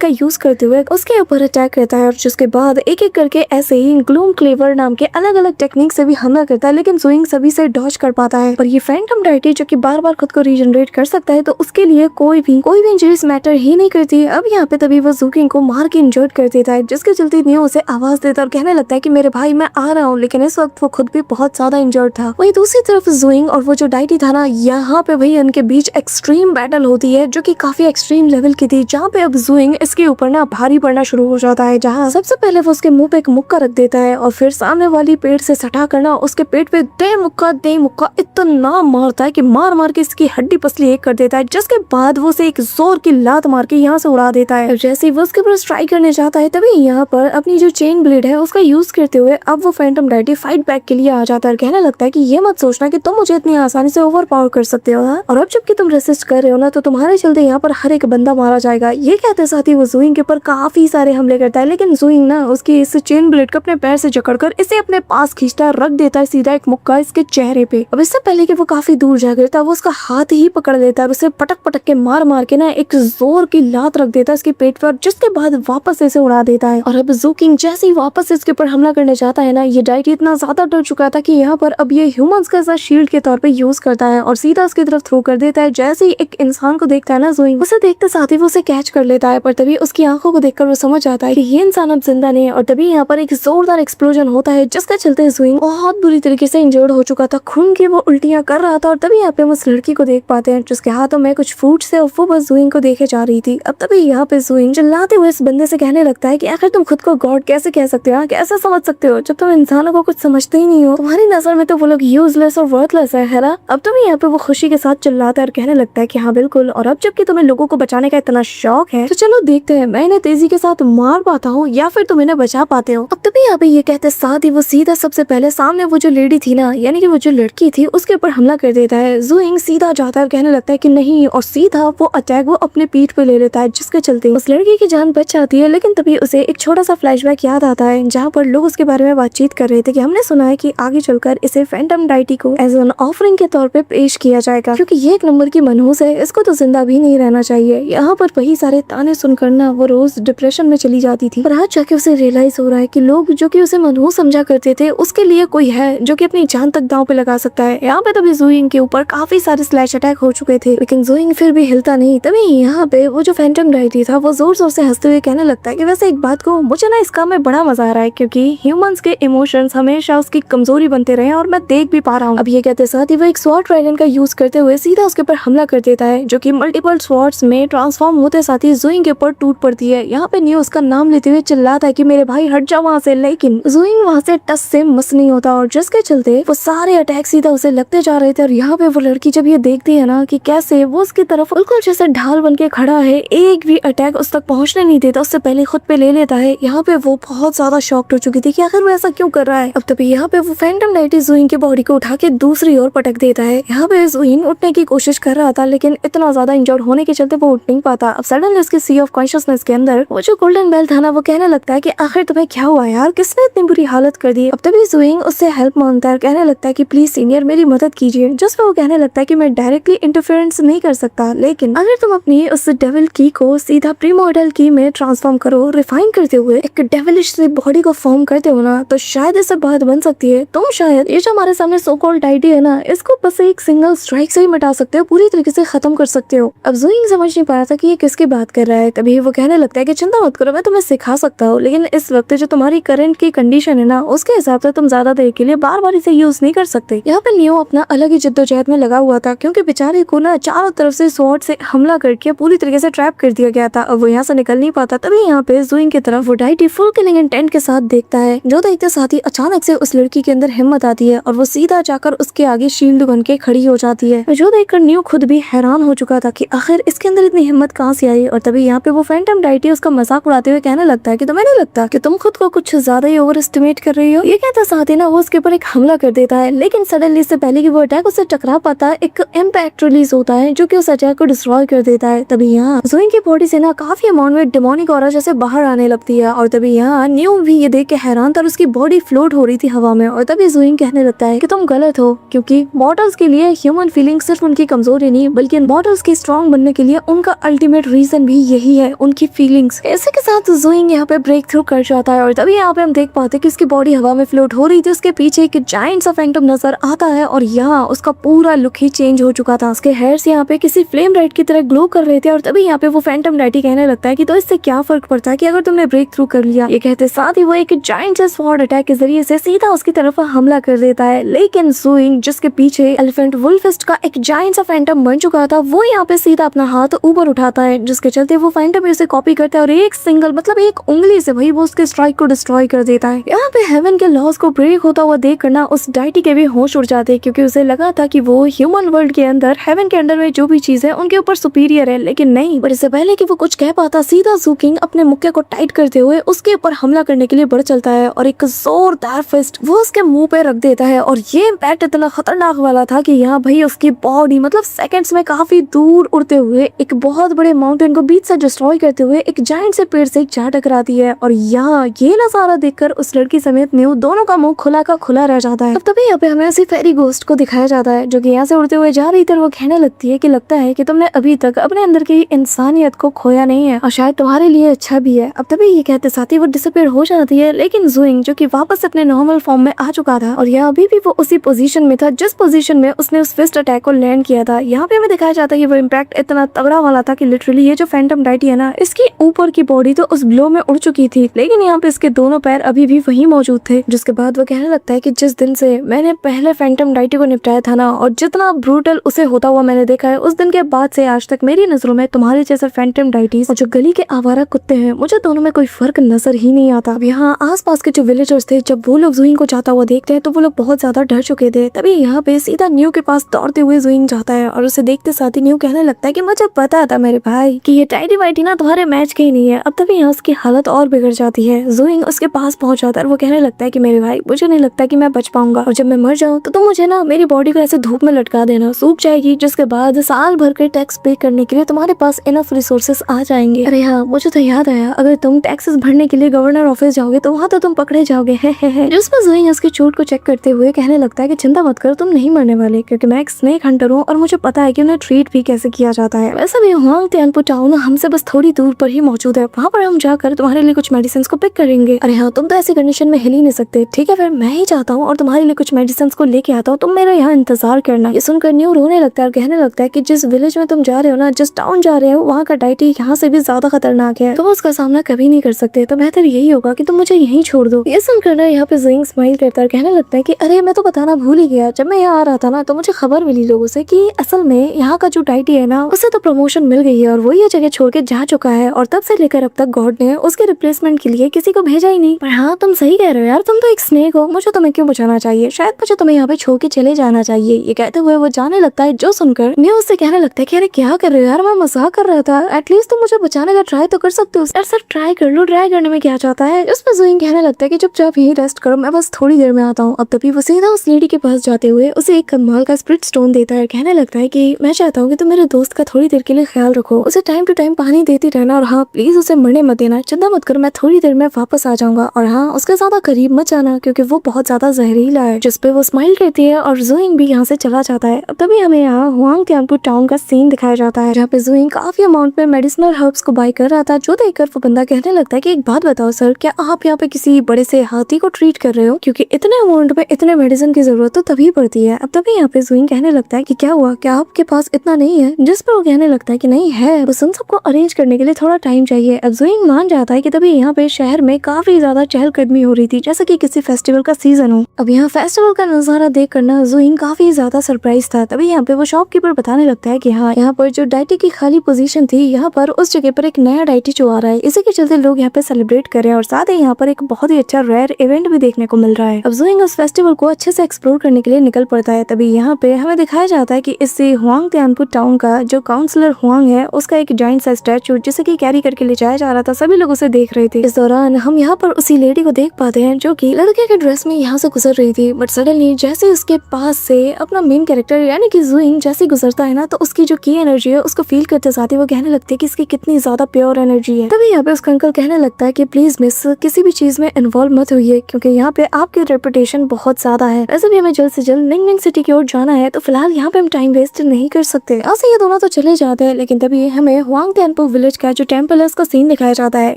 का यूज करते हुए उसके ऊपर अटैक करता है और जिसके बाद एक एक करके ऐसे ही ग्लूम क्लेवर नाम के अलग अलग टेक्निक से भी हमला करता है, लेकिन ज़ोइंग सभी से डॉज कर पाता है। पर ये फैंटम डाइटी जो कि बार बार खुद को रीजनरेट कर सकता है, तो उसके लिए कोई भी इंजरीज मैटर ही नहीं करती। अब यहाँ पे तभी वो ज़ोइंग को मार के इंजर्ड कर देता है, जिसके चलते न्यू उसे आवाज देता है और कहने लगता है कि मेरे भाई मैं आ रहा हूँ। लेकिन इस वक्त वो खुद भी बहुत ज्यादा इंजर्ड था। वही दूसरी तरफ ज़ोइंग और वो जो डाइटी था ना, यहाँ पे वही उनके बीच एक्सट्रीम बैटल होती है, जो कि काफी एक्सट्रीम लेवल की थी, जहाँ पे अब ज़ोइंग इसके ऊपर ना भारी पड़ना शुरू हो जाता है। जहाँ सबसे पहले वो उसके मुंह पे एक मुक्का रख देता है और फिर सामने वाली पेट से सटा करना उसके पेट पे दे मुक्का इतना मारता है कि मार मार के इसकी हड्डी पसली एक कर देता है, जिसके बाद वो उसे एक जोर की लात मार के यहाँ से उड़ा देता है। जैसे ही वो उसके ऊपर स्ट्राइक करने जाता है, तभी यहाँ पर अपनी जो चेन ब्लेड है उसका यूज करते हुए अब वो फैंटम डाइटी फाइट बैक के लिए आ जाता है। कहने लगता है कि ये मत सोचना कि तुम मुझे इतनी आसानी से ओवर पावर कर सकते हो ना, और अब जबकि तुम रेसिस्ट कर रहे हो ना, तो तुम्हारे चलते यहाँ पर हर एक बंदा मारा जाएगा। ये कहते साथ ही वो ज़ोइंग के ऊपर काफी सारे हमले करता है, लेकिन ज़ोइंग ना उसकी इस चेन ब्लेड को अपने पैर से जकड़कर इसे अपने पास खींचता रख देता है सीधा एक मुक्का इसके चेहरे पे। अब इससे पहले कि वो काफी दूर जा गिरता, वो उसका हाथ ही पकड़ लेता है और उसे पटक पटक के मार मार के ना एक जोर की लात रख देता है उसके पेट पर, जिसके बाद वापस इसे उड़ा देता है। और अब जू किंग जैसे ही वापस इसके ऊपर हमला करने जाता है ना, ये डाइटी इतना ज्यादा डर चुका था कि यहाँ पर अब ये ह्यूमंस का ऐसा शील्ड के तौर पे यूज करता है और सीधा उसकी तरफ थ्रो कर देता है। जैसे ही एक इंसान को देखता है ना ज़ोइंग, उसे देखते साथ ही वो उसे कैच कर लेता है, पर तभी उसकी आंखों को देखकर वो समझ आता है कि ये इंसान अब जिंदा नहीं है। और तभी यहाँ पर एक जोरदार एक्सप्लोजन होता है, जिसके चलते ज़ोइंग बहुत बुरी तरीके से इंजर्ड हो चुका था, खून की वो उल्टियां कर रहा था। और तभी यहाँ पे हम उस लड़की को देख पाते हैं जिसके हाथों में कुछ फ्रूट्स है और वो बस ज़ोइंग को देखे जा रही थी। अब तभी यहाँ पे ज़ोइंग चिल्लाते हुए इस बंदे से कहने लगता है कि आखिर तुम खुद को गॉड कैसे कह सकते हो, कैसे समझ सकते हो जब तुम इंसानों को कुछ समझते ही नहीं हो, तुम्हारी नजर में तो वो लोग यूजलेस और वर्थलेस है ना। अब तभी यहाँ पे वो खुशी के साथ चिल्लाता है और कहने लगता है कि हाँ बिल्कुल, और अब जबकि तुम्हें लोगों को बचाने का इतना शौक है तो चलो देखते हैं मैं इन्हें तेजी के साथ मार पाता हूँ या फिर तुम इन्हें बचा पाते हो। अब तभी यहाँ पे ये कहते साथ ही वो सीधा सबसे पहले सामने वो जो लेडी थी ना, यानी कि वो जो लड़की थी, उसके ऊपर हमला कर देता है। ज़ोइंग सीधा जाता है और कहने लगता है कि नहीं, और सीधा वो अटैक वो अपने पीठ पे ले लेता है, जिसके चलते उस लड़की की जान बच जाती है। लेकिन तभी उसे एक छोटा सा फ्लैशबैक याद आता है जहाँ पर लोग उसके बारे में बातचीत कर रहे थे कि हमने सुना है कि आगे चलकर इसे फैंटम डाइटी को एज एन ऑफरिंग के तौर पे पेश किया जाएगा, क्योंकि ये एक नंबर की मनहूस है, इसको तो जिंदा भी नहीं रहना चाहिए। यहाँ पर वही सारे ताने सुनकर ना वो रोज डिप्रेशन में चली जाती थी, पर आज जाके उसे रियलाइज हो रहा है कि लोग जो कि उसे मनहूस समझा करते थे, उसके लिए कोई है जो कि अपनी जान तक दांव पे लगा सकता है। यहाँ पे तभी ज़ोइंग के ऊपर काफी सारे स्लैश अटैक हो चुके थे, लेकिन ज़ोइंग फिर भी हिलता नहीं। तभी यहाँ पे वो जो फैंटम डाइटी था वो जोर जोर से हंसते हुए कहने लगता है कि वैसे एक बात को, मुझे ना इस काम में बड़ा मजा आ रहा है, क्योंकि ह्यूमंस के इमोशंस हमेशा उसकी कमजोरी बनते रहे और मैं देख भी पा रहा हूँ। अब ये कहते साथ ही वो एक स्वॉर्ड ट्राइडेंट का यूज करते हुए सीधा उसके ऊपर हमला कर देता है, जो कि मल्टीपल स्वॉर्ड्स में ट्रांसफॉर्म होते साथ ही ज़ोइंग के ऊपर टूट पड़ती है। यहाँ पे न्यू उसका नाम लेते हुए चिल्लाता है कि मेरे भाई हट जाओ वहाँ से, लेकिन ज़ोइंग वहाँ से टस से मस नहीं होता, और जिसके चलते वो सारे अटैक सीधा उसे लगते जा रहे थे। और यहाँ पे वो लड़की जब ये देखती है ना कि कैसे वो उसकी तरफ बिल्कुल जैसे ढाल बन के खड़ा है, एक भी अटैक उस तक पहुंचने नहीं देता, उससे पहले खुद पे ले लेता है। यहाँ पे वो बहुत ज्यादा शॉक्ड हो चुकी थी कि आखिर वो ऐसा क्यों कर रहा है। अब तभी यहाँ पे वो फैंटम डाइटी ज़ोइंग की बॉडी को उठा के दूसरी ओर पटक देता है। यहाँ पे ज़ोइंग उठने की कोशिश कर रहा था, लेकिन इतना ज्यादा इंजर्ड होने के चलते वो उठ नहीं पाता। अब सडनली उसके सी ऑफ कॉन्शियसनेस के अंदर वो जो गोल्डन बेल था ना, वो कहने लगता है कि आखिर तुम्हें क्या हुआ यार, किसने इतनी बुरी हालत कर दी। अब तभी ज़ोइंग उससे हेल्प मांगता है, कहने लगता है कि प्लीज सीनियर मेरी मदद कीजिए। जिस पे वो कहने लगता है कि मैं डायरेक्टली इंटरफेरेंस नहीं कर सकता, लेकिन अगर तुम अपनी उस डेविल की को सीधा प्रीमॉर्टल की में ट्रांसफॉर्म करो, रिफाइन करते हुए एक डेविलिश से बॉडी को फॉर्म करते हो ना, तो शायद इससे बात बन सकती है। तुम शायद ये जो हमारे सामने सो कॉल्ड डाइटी है ना, इसको बस एक सिंगल स्ट्राइक से ही मिटा सकते हो, पूरी तरीके से खत्म कर सकते हो। अब ज़ोइंग समझ नहीं पा रहा था कि ये किसकी बात कर रहा है। तभी वो कहने लगता है कि चिंता मत करो, मैं तुम्हें सिखा सकता हूँ, लेकिन इस वक्त जो तुम्हारी करंट की कंडीशन है ना, उसके हिसाब से तुम ज्यादा देर के लिए बार बार इसे यूज नहीं कर सकते। यहाँ पे नियो अपना अलग ही जद्दोजहद में लगा हुआ था, क्योंकि बेचारे को ना चारों तरफ से स्वॉर्ड से हमला करके पूरी तरीके से ट्रैप कर दिया गया था। अब वो यहाँ से निकल नहीं पाता। तभी यहाँ पे ज़ोइंग की तरफ वो डाइटी फुल किलिंग इंटेंट के साथ देखता है, जो देखते साथ ही अचानक से उस लड़की के अंदर हिम्मत आती है और वो सीधा जाकर उसके आगे शील्ड बन के खड़ी हो जाती है, जो देखकर नियो खुद भी हैरान हो चुका था कि आखिर इसके अंदर इतनी हिम्मत कहाँ से आई। और तभी यहाँ पे वो फैंटम डाइटी उसका मजाक उड़ाते हुए कहने लगता है कि तुम्हें नहीं लगता कि तुम खुद को कुछ ज्यादा ही ओवर एस्टिमेट कर रही हो। ये कहता साथ ही ना वो उसके ऊपर एक हमला कर देता है, लेकिन सडनली इससे पहले कि वो अटैक उससे टकरा पाता है, एक इम्पैक्ट रिलीज होता है जो कि उस अटैक को डिस्ट्रॉय कर देता है। तभी यहाँ ज़ोइंग की बॉडी से ना काफी अमाउंट में डेमोनिक ऑरा जैसे बाहर आने लगती है, और तभी यहाँ न्यू भी ये देख के हैरान था, उसकी बॉडी फ्लोट हो रही थी हवा में। और तभी ज़ोइंग कहने लगता है कि तुम गलत हो, क्योंकि मॉर्टल्स के लिए ह्यूमन फीलिंग सिर्फ उनकी कमजोरी नहीं, बल्कि मॉर्टल्स के स्ट्रॉन्ग बनने के लिए उनका अल्टीमेट रीजन भी यही है, उनकी फीलिंग्स। ऐसे के साथ ज़ोइंग यहाँ पे ब्रेक थ्रू कर जाता है, और तभी यहाँ पे हम देख पाते हैं कि उसकी बॉडी हवा में फ्लोट हो रही थी, उसके पीछे एक जायंट सा फैंटम नजर आता है, और यहाँ उसका पूरा लुक ही चेंज हो चुका था। उसके हेयर्स यहाँ पे किसी फ्लेम राइट की तरह ग्लो कर रहे थे। और तभी यहाँ पे वो फैंटम डाइटी कहने लगता है कि तो इससे क्या फर्क पड़ता है कि अगर तुमने ब्रेक थ्रू कर लिया। ये कहते साथ ही वो एक जायंट से स्वॉर्ड अटैक के जरिए से सीधा उसकी तरफ हमला कर देता है, लेकिन ज़ोइंग जिसके पीछे एलिफेंट वुल्फिस्ट का एक जायंट सा फैंटम बन चुका था, वो यहाँ पे सीधा अपना हाथ ऊपर उठाता है, जिसके चलते वो फैंटम उसे कॉपी करता है और एक सिंगल मतलब एक उंगली से भाई वो उसके स्ट्राइक को डिस्ट्रॉय कर देता है। यहाँ पे हेवन के लॉज को ब्रेक होता हुआ देख करना उस डाइटी के भी होश उड़ जाते, क्योंकि उसे लगा था कि वो ह्यूमन वर्ल्ड के अंदर हेवन के अंडर में जो भी चीज है उनके ऊपर सुपीरियर है, लेकिन नहीं। पर इससे पहले कि वो कुछ कह पाता, सीधा ज़ू किंग अपने मुक्के को टाइट करते हुए उसके ऊपर हमला करने के लिए बढ़ चलता है, और एक जोरदार फिस्ट वो उसके मुंह पे रख देता है। और ये इम्पैक्ट इतना खतरनाक वाला था कि यहाँ भाई उसकी बॉडी मतलब सेकंड्स में काफी दूर उड़ते हुए एक बहुत बड़े माउंटेन को बीच से डिस्ट्रॉय करते हुए एक जायंट से पेड़ से जा टकराती है। और यहाँ ये नजारा देखकर उस लड़की समेत न्यू दोनों का मुंह खुला का खुला रह जाता है। अब तभी यहाँ पे हमें उसी फेरी गोस्ट को दिखाया जाता है, जो कि यहाँ से उड़ते हुए जा रही थी, और वो कहने लगती है कि लगता है कि तुमने अभी तक अपने अंदर की इंसानियत को खोया नहीं है और शायद तुम्हारे लिए अच्छा भी है। अब तभी ये कहते साथ ही वो डिसअपीयर हो जाती है, लेकिन जुइंग जो कि वापस अपने नॉर्मल फॉर्म में आ चुका था और यह अभी भी वो उसी पोजीशन में था जिस पोजीशन में उसने उस फिस्ट अटैक को लैंड किया था। यहाँ पे हमें दिखाया जाता है कि वो इम्पैक्ट इतना तगड़ा वाला था कि लिटरली ये जो फैंटम डाइटी है ना, इसकी ऊपर की बॉडी तो उस ब्लो में उड़ चुकी थी, लेकिन यहाँ पे इसके दोनों पैर अभी भी वही मौजूद थे। जिसके बाद वो कहने लगता है कि जिस दिन से मैंने पहले फैंटम डाइटी को निपटाया था ना, और जितना ब्रूटल उसे होता हुआ मैंने देखा है, उस दिन के बाद से आज तक मेरी नजरों में तुम्हारे जैसे फैंटम डाइटीज और जो गली के आवारा कुत्ते हैं, मुझे दोनों में कोई फर्क नजर ही नहीं आता। अब यहाँ आसपास के जो विलेजर्स थे, जब वो लोग जुइंग को जाता हुआ देखते हैं तो वो लोग बहुत ज्यादा डर चुके थे। तभी यहाँ पे सीधा न्यू के पास दौड़ते हुए जुइंग जाता है और उसे देखते साथ ही न्यू कहने लगता है कि मुझे पता था मेरे भाई कि ये टाइडी वाइटी ना तुम्हारे मैच के ही नहीं है। अब तभी यहाँ उसकी हालत और बिगड़ जाती है। जुइंग उसके पास पहुंच जाता है और वो कहने लगता है कि मेरे भाई, मुझे नहीं लगता कि मैं बच पाऊंगा और जब मैं मर जाऊं तो तुम मुझे ना मेरी बॉडी को ऐसे धूप में लटका देना, सूख जाएगी, जिसके बाद साल भर के टैक्स पे करने के लिए तुम्हारे पास इनफ रिसोर्सेस आ जाएंगे। अरे हाँ, मुझे तो याद आया, अगर तुम टैक्सेस भरने के लिए गवर्नर ऑफिस जाओगे तो वहाँ तो तुम पकड़े जाओगे। जिस पर जुइंग उसकी चोट को चेक करते हुए कहने लगता है कि चिंता मत कर, तुम नहीं मरने वाले, क्योंकि मैं एक स्नेक हंटर हूँ और मुझे पता है कि उन्हें ट्रीट भी कैसे किया जाता है। वैसे भी हुआंग तियानपो टाउन हमसे बस थोड़ी दूर पर ही मौजूद है, वहाँ पर हम जाकर तुम्हारे लिए कुछ मेडिसिन को पिक करेंगे। अरे हाँ, तुम तो ऐसी कंडीशन में हिल ही नहीं सकते, ठीक है फिर मैं ही जाता हूँ और तुम्हारे लिए कुछ मेडिसिन को लेके आता हूँ, तुम मेरा यहाँ इंतजार करना। ये सुनकर न्यू रोने लगता है और कहने लगता है कि जिस विलेज में तुम जा रहे हो ना, जिस टाउन जा रहे हो, वहाँ का डाइटी यहाँ से भी ज्यादा खतरनाक है, तुम उसका सामना कभी नहीं कर सकते, तो बेहतर यही होगा कि तुम मुझे यहीं छोड़ दो। ये सुनकर ना यहाँ पे जुइंग स्माइल करता है, कहने लगता है कि अरे मैं तो बताना भूल ही गया, जब मैं यहाँ आ रहा था ना तो मुझे खबर मिली लोगों से कि असल में यहाँ का जो डाइटी है ना, उसे तो प्रमोशन मिल गई है और वो ये जगह छोड़ के जा चुका है और तब से लेकर अब तक गॉड ने उसके रिप्लेसमेंट के लिए किसी को भेजा ही नहीं। पर हाँ, तुम सही कह रहे हो यार, तुम तो एक स्नेक हो, मुझे तुम्हें क्यों बचाना चाहिए, शायद मुझे तुम्हें यहाँ पे छोड़ के चले जाना चाहिए। ये कहते हुए वो जाने लगता है, जो सुनकर न्यू उससे कहने लगता है कि अरे क्या कर रहे हो यार, मैं मजाक कर रहा था, एटलीस्ट तुम मुझे बचाने का ट्राई तो कर सकते हो। सर ट्राई कर लो, ट्राई करने में क्या जाता है। उस पर जुइंग कहने लगता है कि चुपचाप यही रेस्ट करो, मैं बस थोड़ी देर में आता हूँ। अब तभी वो सीधा उस लेडी के पास जाते हुए उसे एक कमाल का स्पिरिट स्टोन देता है, कहने लगता है कि मैं चाहता हूँ कि तुम मेरे दोस्त का थोड़ी देर के लिए ख्याल रखो, उसे टाइम टू टाइम पानी देती रहना और हाँ प्लीज उसे मरने मत देना, चिंता मत करो, मैं थोड़ी देर में वापस आ जाऊंगा और हाँ उसके ज्यादा करीब मत जाना क्योंकि वो बहुत ज्यादा जहरीला है। जिस पे वो स्माइल करती है और जुइंग भी यहाँ से चला जाता है। अब तभी हमें यहाँ हुआंग तियानपो टाउन का सीन दिखाया जाता है, जहाँ पे जुइंग काफी अमाउंट में मेडिसिनल हर्ब्स को बाय कर रहा था, जो देखकर वो बंदा कहने लगता है कि एक बात बताओ सर, क्या आप यहाँ पे किसी बड़े से हाथी को ट्रीट कर रहे हो, क्योंकि इतने अमाउंट में इतने मेडिसिन की जरूरत तो तभी पड़ती है। अब तभी यहाँ पे जुइंग कहने लगता है कि क्या हुआ, क्या आपके पास इतना नहीं है, जिस पर वो कहने लगता है कि नहीं है, बस उन सबको अरेंज करने के लिए थोड़ा टाइम चाहिए। अब जुइंग मान जाता है कि तभी यहाँ पे शहर में काफी ज्यादा चहलकदमी हो रही थी, जैसे कि किसी फेस्टिवल का सीजन हो। अब यहाँ फेस्टिवल का नजारा देख कर ना जुइंग काफी ज्यादा सरप्राइज था। तभी यहाँ पे वो शॉपकीपर बताने लगता है कि हाँ, यहाँ पर जो डाइटी की खाली पोजीशन थी, यहाँ पर उस जगह पर एक नया डाइटी जो आ रहा है, इसी के चलते लोग यहाँ पे सेलिब्रेट कर रहे हैं और साथ ही यहाँ पर एक बहुत ही अच्छा रेयर इवेंट भी देखने को मिल रहा है। अब जुइंग उस फेस्टिवल को अच्छे से एक्सप्लोर करने के लिए निकल पड़ता है। तभी यहाँ पे हमें दिखाया जाता है कि इससे हुआंग तियानपो टाउन का जो काउंसलर हुआंग है, उसका एक जाइंट सा स्टैचू जिसे की कैरी करके ले जाया जा रहा था, सभी लोग उसे देख रहे थे। इस दौरान हम यहाँ पर उसी लेडी को देख पाते हैं जो कि लड़के के ड्रेस में यहाँ से गुजर रही थी, बट सडनली जैसे उसके पास से अपना मेन कैरेक्टर यानी कि जुइंग जैसे गुजरता है ना, तो उसकी जो की एनर्जी है उसको फील करते साथ ही वो कहने लगती है कि इसकी कितनी ज्यादा प्योर एनर्जी है। तभी यहाँ पे उसका अंकल कहने लगता है कि प्लीज मिस, किसी भी चीज में इन्वॉल्व मत हुई, क्योंकि यहाँ पे आपकी रेपुटेशन बहुत ज्यादा है। वैसे भी हमें जल्द से जल्द निंगनिंग सिटी की ओर जाना है, तो फिलहाल यहाँ पे हम टाइम वेस्ट नहीं कर सकते। ऐसे ये दोनों तो चले जाते हैं, लेकिन तभी हमें हुआंग तियानपो विलेज का जो टेम्पल है उसका सीन दिखाया जाता है,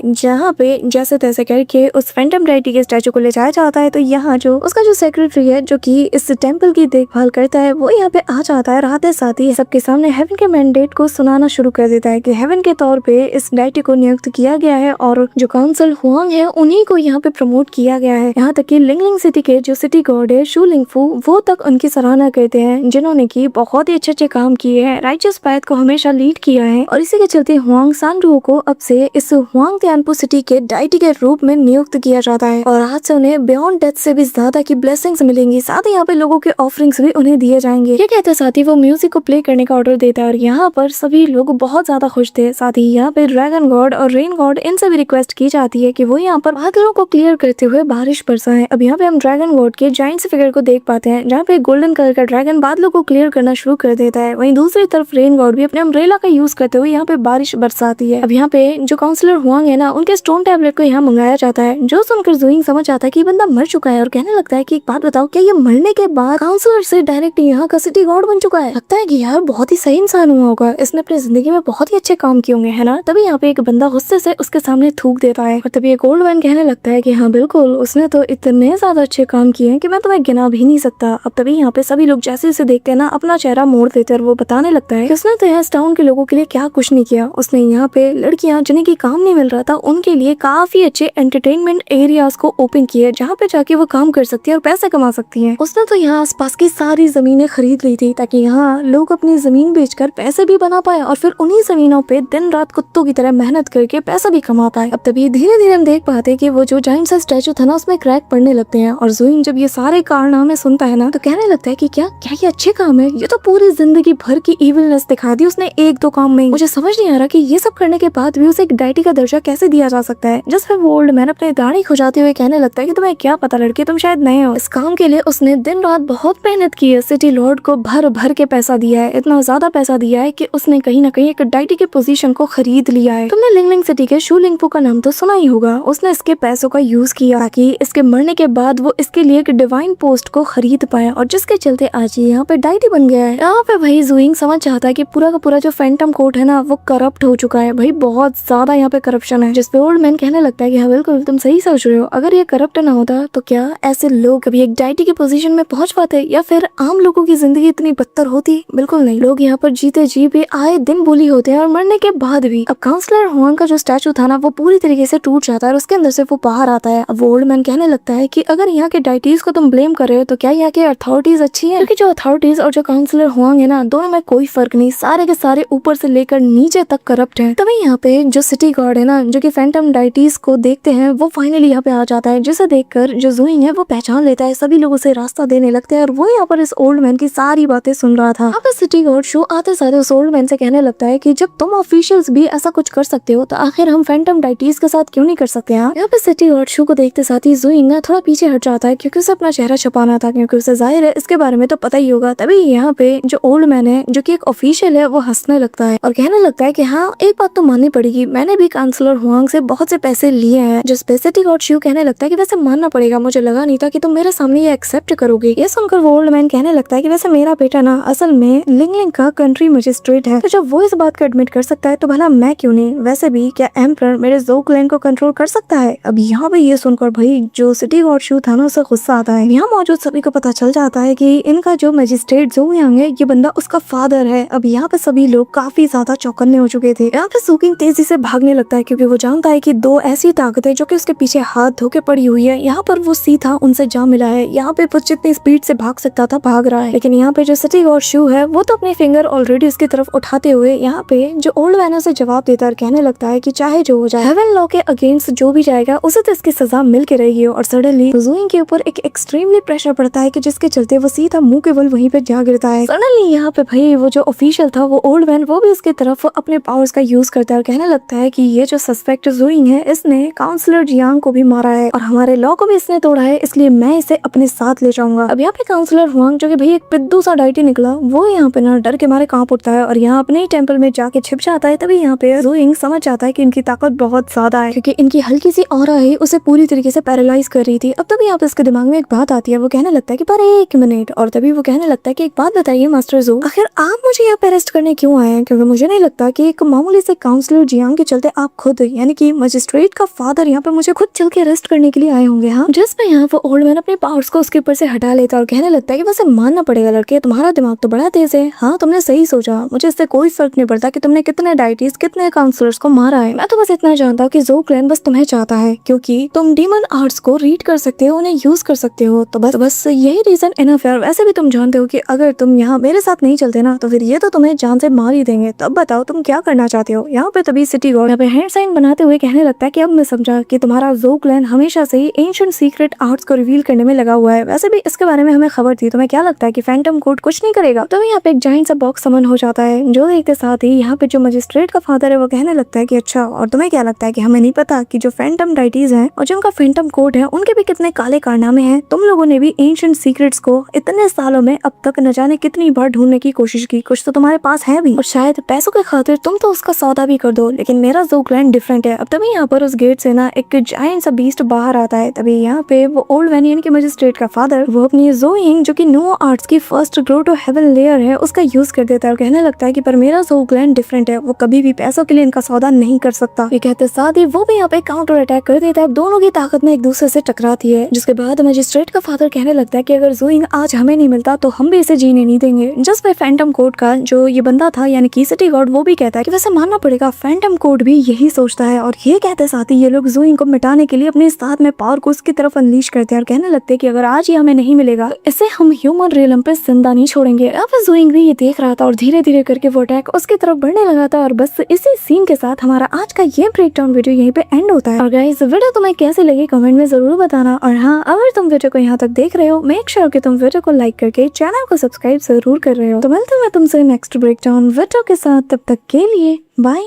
जहाँ पे जैसे तैसे करके उस फैंटम डाइटी के स्टैचू को ले जाया जाता है। तो यहाँ जो उसका जो सेक्रेटरी है जो कि इस टेम्पल की देखभाल करता है, वो यहाँ पे आ जाता है, आते साथ ही सबके सामने हेवन के मैंडेट को सुनाना शुरू कर देता है कि हेवन के तौर पे इस डाइटी को नियुक्त किया गया है और जो काउंसिल हुआंग है उन्हीं को यहाँ पे प्रमोट किया गया है। यहाँ तक कि लिंगलिंग सिटी के जो सिटी गॉड है शू लिंगफू, वो तक उनकी सराहना करते हैं, जिन्होंने की बहुत ही अच्छे काम किए हैं, राइचस पाथ को हमेशा लीड किया है और इसी के चलते हुआंग सांडुओ को अब से इस हुआंग तियानपो सिटी के डाइटी के रूप में नियुक्त किया जाता है और आज से उन्हें बियॉन्ड डेथ से भी ज्यादा की ब्लेसिंग्स मिलेंगी, साथ ही यहाँ पे लोगों के ऑफरिंग्स भी उन्हें दिए जाएंगे। ये कहते साथ ही वो म्यूजिक को प्ले करने का ऑर्डर देता है और यहाँ पर सभी लोग बहुत ज्यादा खुश थे। साथ ही यहाँ पे ड्रैगन गॉड और रेन गॉड इनसे भी रिक्वेस्ट की जाती है कि वो यहाँ पर बादलों को क्लियर करते हुए बारिश बरसाएं। अब यहाँ पे हम ड्रैगन गॉड के जाइंट फिगर को देख पाते हैं, जहाँ पे गोल्डन कलर का ड्रैगन बादलों को क्लियर करना शुरू कर देता है। वहीं दूसरी तरफ रेन गॉड भी अपने अम्ब्रेला का यूज करते हुए यहाँ पे बारिश बरसाती है। अब यहाँ पे जो काउंसलर हुआंग है ना, उनके स्टोन टैबलेट को यहाँ मंगाया जाता है, जो सुनकर जुइंग समझ आता है कि बंदा मर चुका है और कहने लगता है कि एक बात बताओ, क्या ये मरने के बाद काउंसलर से डायरेक्ट यहाँ का सिटी गॉड बन चुका है? लगता है कि यार बहुत ही सही इंसान हुआ होगा, इसने अपनी जिंदगी में बहुत ही अच्छे काम काम किए होंगे, है ना। तभी यहाँ पे एक बंदा गुस्से से उसके सामने थूक देता है और तभी एक ओल्ड मैन कहने लगता है कि हाँ बिल्कुल, उसने तो इतने ज्यादा अच्छे काम किए हैं कि मैं तुम्हें गिना भी नहीं सकता। अब तभी यहाँ पे सभी लोग जैसे उसे देखते हैं ना, अपना चेहरा मोड़ देते हैं और वो बताने लगता है कि उसने तो यहाँ टाउन के लोगों के लिए क्या कुछ नहीं किया। उसने यहाँ पे लड़कियां जिन्हें की काम नहीं मिल रहा था उनके लिए काफी अच्छे एंटरटेनमेंट एरियाज को ओपन किए, जहाँ पे जाके वो काम कर सकती है और पैसे कमा सकती है। उसने तो यहाँ आसपास की सारी जमीनें खरीद ली थी ताकि यहाँ लोग अपनी जमीन बेचकर पैसे भी बना पाए और फिर उन्हीं जमीनों पे दिन रात कुत्तों की तरह मेहनत करके पैसा भी कमा पाए। अब तभी धीरे धीरे हम देख पाते हैं कि वो जो जायंट सा स्टैचू था ना, उसमें क्रैक पड़ने लगते हैं और ज़ोइंग जब ये सारे कारनामे सुनता है ना, तो कहने लगता है कि क्या क्या ये अच्छे काम है, ये तो पूरी जिंदगी भर की इविलनेस दिखा दी उसने एक दो काम में। मुझे समझ नहीं आ रहा कि ये सब करने के बाद भी उसे एक डाइटी का दर्जा कैसे दिया जा सकता है। जिस पर वो ओल्ड मैन अपने दाढ़ी खुजाते हुए कहने लगता है कि तुम्हें क्या पता लड़के, तुम शायद नए हो। इस काम के लिए उसने दिन रात बहुत मेहनत की है, सिटी लॉर्ड को भर भर के पैसा दिया है, इतना ज्यादा पैसा दिया है कि उसने कहीं ना कहीं एक डाइटी की पोजीशन को खरीद लिया है। तुमने लिंगलिंग सिटी के शू लिंगपो का नाम तो सुना ही होगा। उसने इसके पैसों का यूज किया ताकि इसके मरने के बाद वो इसके लिए एक डिवाइन पोस्ट को खरीद पाए और जिसके चलते आज ये यहाँ पे डाइटी बन गया है। यहाँ पे भाई ज़ोइंग समझ चाहता है कि पूरा का पूरा जो फैंटम कोर्ट है ना, वो करप्ट हो चुका है। भाई बहुत ज्यादा यहाँ पे करप्शन है, जिसपे ओल्ड मैन कहने लगता है कि हाँ बिल्कुल तुम सही सोच रहे हो। अगर ये करप्ट ना होता तो क्या ऐसे लोग कभी एक डाइटी की पोजीशन में पहुंच पाते या फिर आम लोगों की जिंदगी इतनी बदतर होती? बिल्कुल नहीं। लोग यहाँ पर जीते जी भी आए दिन बुली होते हैं और मरने के बाद भी। अब काउंसलर हुआंग का जो स्टैचू था ना, वो पूरी तरीके से टूट जाता है और उसके अंदर से वो बाहर आता है। अब ओल्ड मैन कहने लगता है कि अगर यहाँ के डाइटीज को तुम ब्लेम कर रहे हो तो क्या यहाँ के अथॉरिटीज अच्छी है? क्योंकि जो अथॉरिटीज और जो काउंसलर हुआंग है ना, दोनों में कोई फर्क नहीं, सारे के सारे ऊपर से लेकर नीचे तक करप्ट है। तभी यहाँ पे जो सिटी गार्ड है ना, जो कि फैंटम डाइटीज को देखते हैं, वो फाइनली यहाँ पे आ जाता है, जिसे देखकर जो ज़ोइंग है वो पहचान लेता है। सभी लोग उसे रास्ता देने लगते हैं और वो यहाँ पर इस ओल्ड मैन की सारी बातें सुन रहा था। अब सिटी गार्ड शो आते सारे उस ओल्ड मैन से कहने लगता है कि जब तुम ऑफिशियल्स भी ऐसा कुछ कर सकते हो तो आखिर हम फैंटम डाइटीज के साथ क्यों नहीं कर सकते हैं? यहाँ पे सिटी गार्ड शो को देखते साथ ही ज़ोइंग ना थोड़ा पीछे हट जाता है क्योंकि उसे अपना चेहरा छुपाना था, क्योंकि उसे जाहिर है इसके बारे में तो पता ही होगा। तभी यहाँ पे जो ओल्ड मैन है, जो कि एक ऑफिशियल है, वो हंसने लगता है और कहने लगता है कि हाँ एक बात तो माननी पड़ेगी, मैंने भी काउंसलर हुआंग से बहुत से पैसे लिए हैं। जिस पे सिटी गार्ड शो कहने लगता है कि वैसे मानना पड़ेगा, मुझे लगा नहीं था कि तुम मेरे सामने ये एक्सेप्ट करोगे। ये सुनकर वो ओल्ड मैन कहने लगता है कि वैसे मेरा बेटा ना असल में लिंगलिंग का कंट्री मजिस्ट्रेट है, तो जब वो इस बात को एडमिट कर सकता है तो भला मैं क्यों नहीं? वैसे भी क्या एम्परर मेरे ज़ोउ क्लैन को कंट्रोल कर सकता है? अब यहाँ पे ये सुनकर भाई जो सिटी गार्ड शो था ना, उसे गुस्सा आता है। यहाँ मौजूद सभी को पता चल जाता है कि इनका जो मजिस्ट्रेट ज़ोउ यांग है, ये बंदा उसका फादर है। अब यहाँ पे सभी लोग काफी ज्यादा चौकन्ने हो चुके थे। यहाँ पे सूकिंग तेजी से भागने लगता है क्योंकि वो जानता है कि दो ऐसी ताकतें जो कि उसके पीछे हाथ धो के पड़ी हुई है। यहाँ पर वो सीधा उनसे जा मिला है। यहाँ पे वो जितनी स्पीड से भाग सकता था भाग रहा है, लेकिन यहाँ पे जो सिटी गार्ड शो है वो तो अपने फिंगर ऑलरेडी उसकी तरफ उठाते हुए यहाँ पे जो ओल्ड मैन से जवाब देता है, कहने लगता है कि चाहे जो हो जाए, हेवन लॉ के अगेंस्ट जो भी जाएगा उसे तो इसकी सजा मिल के रहेगी। और सडनली ज़ोइंग के ऊपर एक एक्सट्रीमली प्रेशर पड़ता है कि जिसके चलते वो सीधा मुंह के बल वहीं पे जा गिरता है। सडनली यहाँ पे भाई वो जो ऑफिशियल था, वो ओल्ड मैन, वो भी उसकी तरफ अपने पावर्स का यूज करता है और कहने लगता है कि ये जो सस्पेक्ट ज़ोइंग है, इसने काउंसलर जियांग को भी मारा है और हमारे लॉ को भी इसने तोड़ा है, इसलिए मैं इसे अपने साथ ले जाऊंगा। अब यहाँ पे काउंसलर हुआंग, जो कि भाई एक पिद्दू सा डाइटी निकला, वो यहाँ पे ना डर के मारे कांप उठता है और यहाँ अपने टेंपल में जाके छिप जाता है। तभी यहाँ पे ज़ोइंग समझ जाता है कि इनकी ताकत बहुत ज्यादा है, क्योंकि इनकी हल्की सी ऑरा है उसे पूरी तरीके से पैरालाइज कर रही थी। अब तभी यहाँ पे इसके दिमाग में एक बात आती है, वो कहने लगता है कि पर एक मिनट, और तभी वो कहने लगता है कि एक बात बताइए मास्टर ज़ो, आखिर आप मुझे यहाँ पे अरेस्ट करने क्यों आए हैं? क्योंकि मुझे नहीं लगता कि एक मामूली से काउंसलर जियांग के चलते आप खुद, यानी कि मजिस्ट्रेट का फादर, यहाँ पे मुझे खुद चल के अरेस्ट करने के लिए आए होंगे। हाँ, जिसमें यहाँ वो ओल्ड मैन अपने पावर्स को उसके ऊपर से हटा लेता है और कहने लगता है कि वैसे मानना पड़ेगा लड़के, तुम्हारा दिमाग तो बड़ा तेज है। हाँ, तुमने सही सोचा, मुझे इससे कोई फर्क नहीं पड़ता कि तुमने कितने डाइटीज, कितने काउंसलर्स को मारा है। मैं तो बस इतना जानता हूँ कि ज़ोउ क्लैन बस तुम्हें चाहता है, क्योंकि तुम डीमन आर्ट्स को रीड कर सकते हो, उन्हें यूज कर सकते हो, तो बस यही रीजन इनफ है। वैसे भी तुम जानते हो कि अगर तुम यहाँ मेरे साथ नहीं चलते ना, तो फिर ये तो तुम्हें जान से मार ही देंगे। तब बताओ तुम क्या करना चाहते हो? यहाँ पे तभी सिटी गार्ड यहाँ पे हैंड साइन बनाते हुए कहने लगता है कि अब मैं समझा कि तुम्हारा ज़ोउ क्लैन हमेशा से ही एंशिएंट सीक्रेट आर्ट्स को रिवील करने में लगा हुआ है। वैसे भी इसके बारे में हमें खबर थी, तुम्हें क्या लगता है कि फैंटम कोर्ट कुछ नहीं करेगा? तो यहाँ पे एक जाइंट सा बॉक्स समन हो जाता है, जो देखते साथ ही यहाँ पे जो मजिस्ट्रेट का फादर है वो कहने लगता है कि अच्छा, और तुम्हें क्या लगता है कि हमें नहीं पता कि जो फैंटम डाइटीज हैं और जो उनका फैंटम कोर्ट है, उनके भी कितने काले कारनामे हैं? तुम लोगों ने भी एंशिएंट सीक्रेट्स को इतने सालों में अब तक न जाने कितनी बार ढूंढने की कोशिश की, कुछ तो तुम्हारे पास है भी, और शायद पैसों के खातिर तुम तो उसका सौदा भी कर दो, लेकिन मेरा ज़ोउ क्लैन डिफरेंट है। अब तभी यहाँ पर उस गेट से ना एक जायंट सा बीस्ट बाहर आता है। तभी यहाँ पे वो ओल्ड वैनियन के मजिस्ट्रेट का फादर, वो अपनी ज़ोइंग, जो कि नुओ आर्ट्स की first grow to heaven layer है, उसका यूज कर देता है और कहने लगता है कि पर मेरा ज़ोउ क्लैन डिफरेंट है, वो कभी भी पैसों के लिए इनका सौदा नहीं कर सकता। ये कहते साथ ही वो भी यहाँ पे काउंटर अटैक कर देता है। दोनों की ताकत में एक दूसरे से टकराती है, जिसके बाद मजिस्ट्रेट का फादर कहने लगता है कि अगर ज़ुइंग आज हमें नहीं मिलता तो हम भी इसे जीने नहीं देंगे। जस्ट भाई फैंटम कोड का जो ये बंदा था यानी कि सिटी गॉड, वो भी कहता है कि वैसे मानना पड़ेगा फैंटम कोड भी यही सोचता है। और ये कहते साथ ही ये लोग ज़ुइंग को मिटाने के लिए अपने साथ में पावर को उसकी तरफ अनलीश करते हैं और कहने लगते हैं कि अगर आज ये हमें नहीं मिलेगा इसे हम ह्यूमन रियलम पे जिंदा नहीं छोड़ेंगे। अब ज़ुइंग भी ये देख रहा था और धीरे धीरे करके वो अटैक उसकी तरफ बढ़ने लगा था। और बस इसी सीन के साथ हमारा आज का ये ब्रेकडाउन वीडियो यहीं पे एंड होता है। और गाइस वीडियो तुम्हें कैसी लगी कमेंट में जरूर बताना। और हाँ, अगर तुम वीडियो को यहाँ तक देख रहे हो मेक श्योर कि तुम वीडियो को लाइक करके चैनल को सब्सक्राइब जरूर कर रहे हो। तो मिलते हैं तुमसे नेक्स्ट ब्रेकडाउन वीडियो के साथ, तब तक के लिए बाय।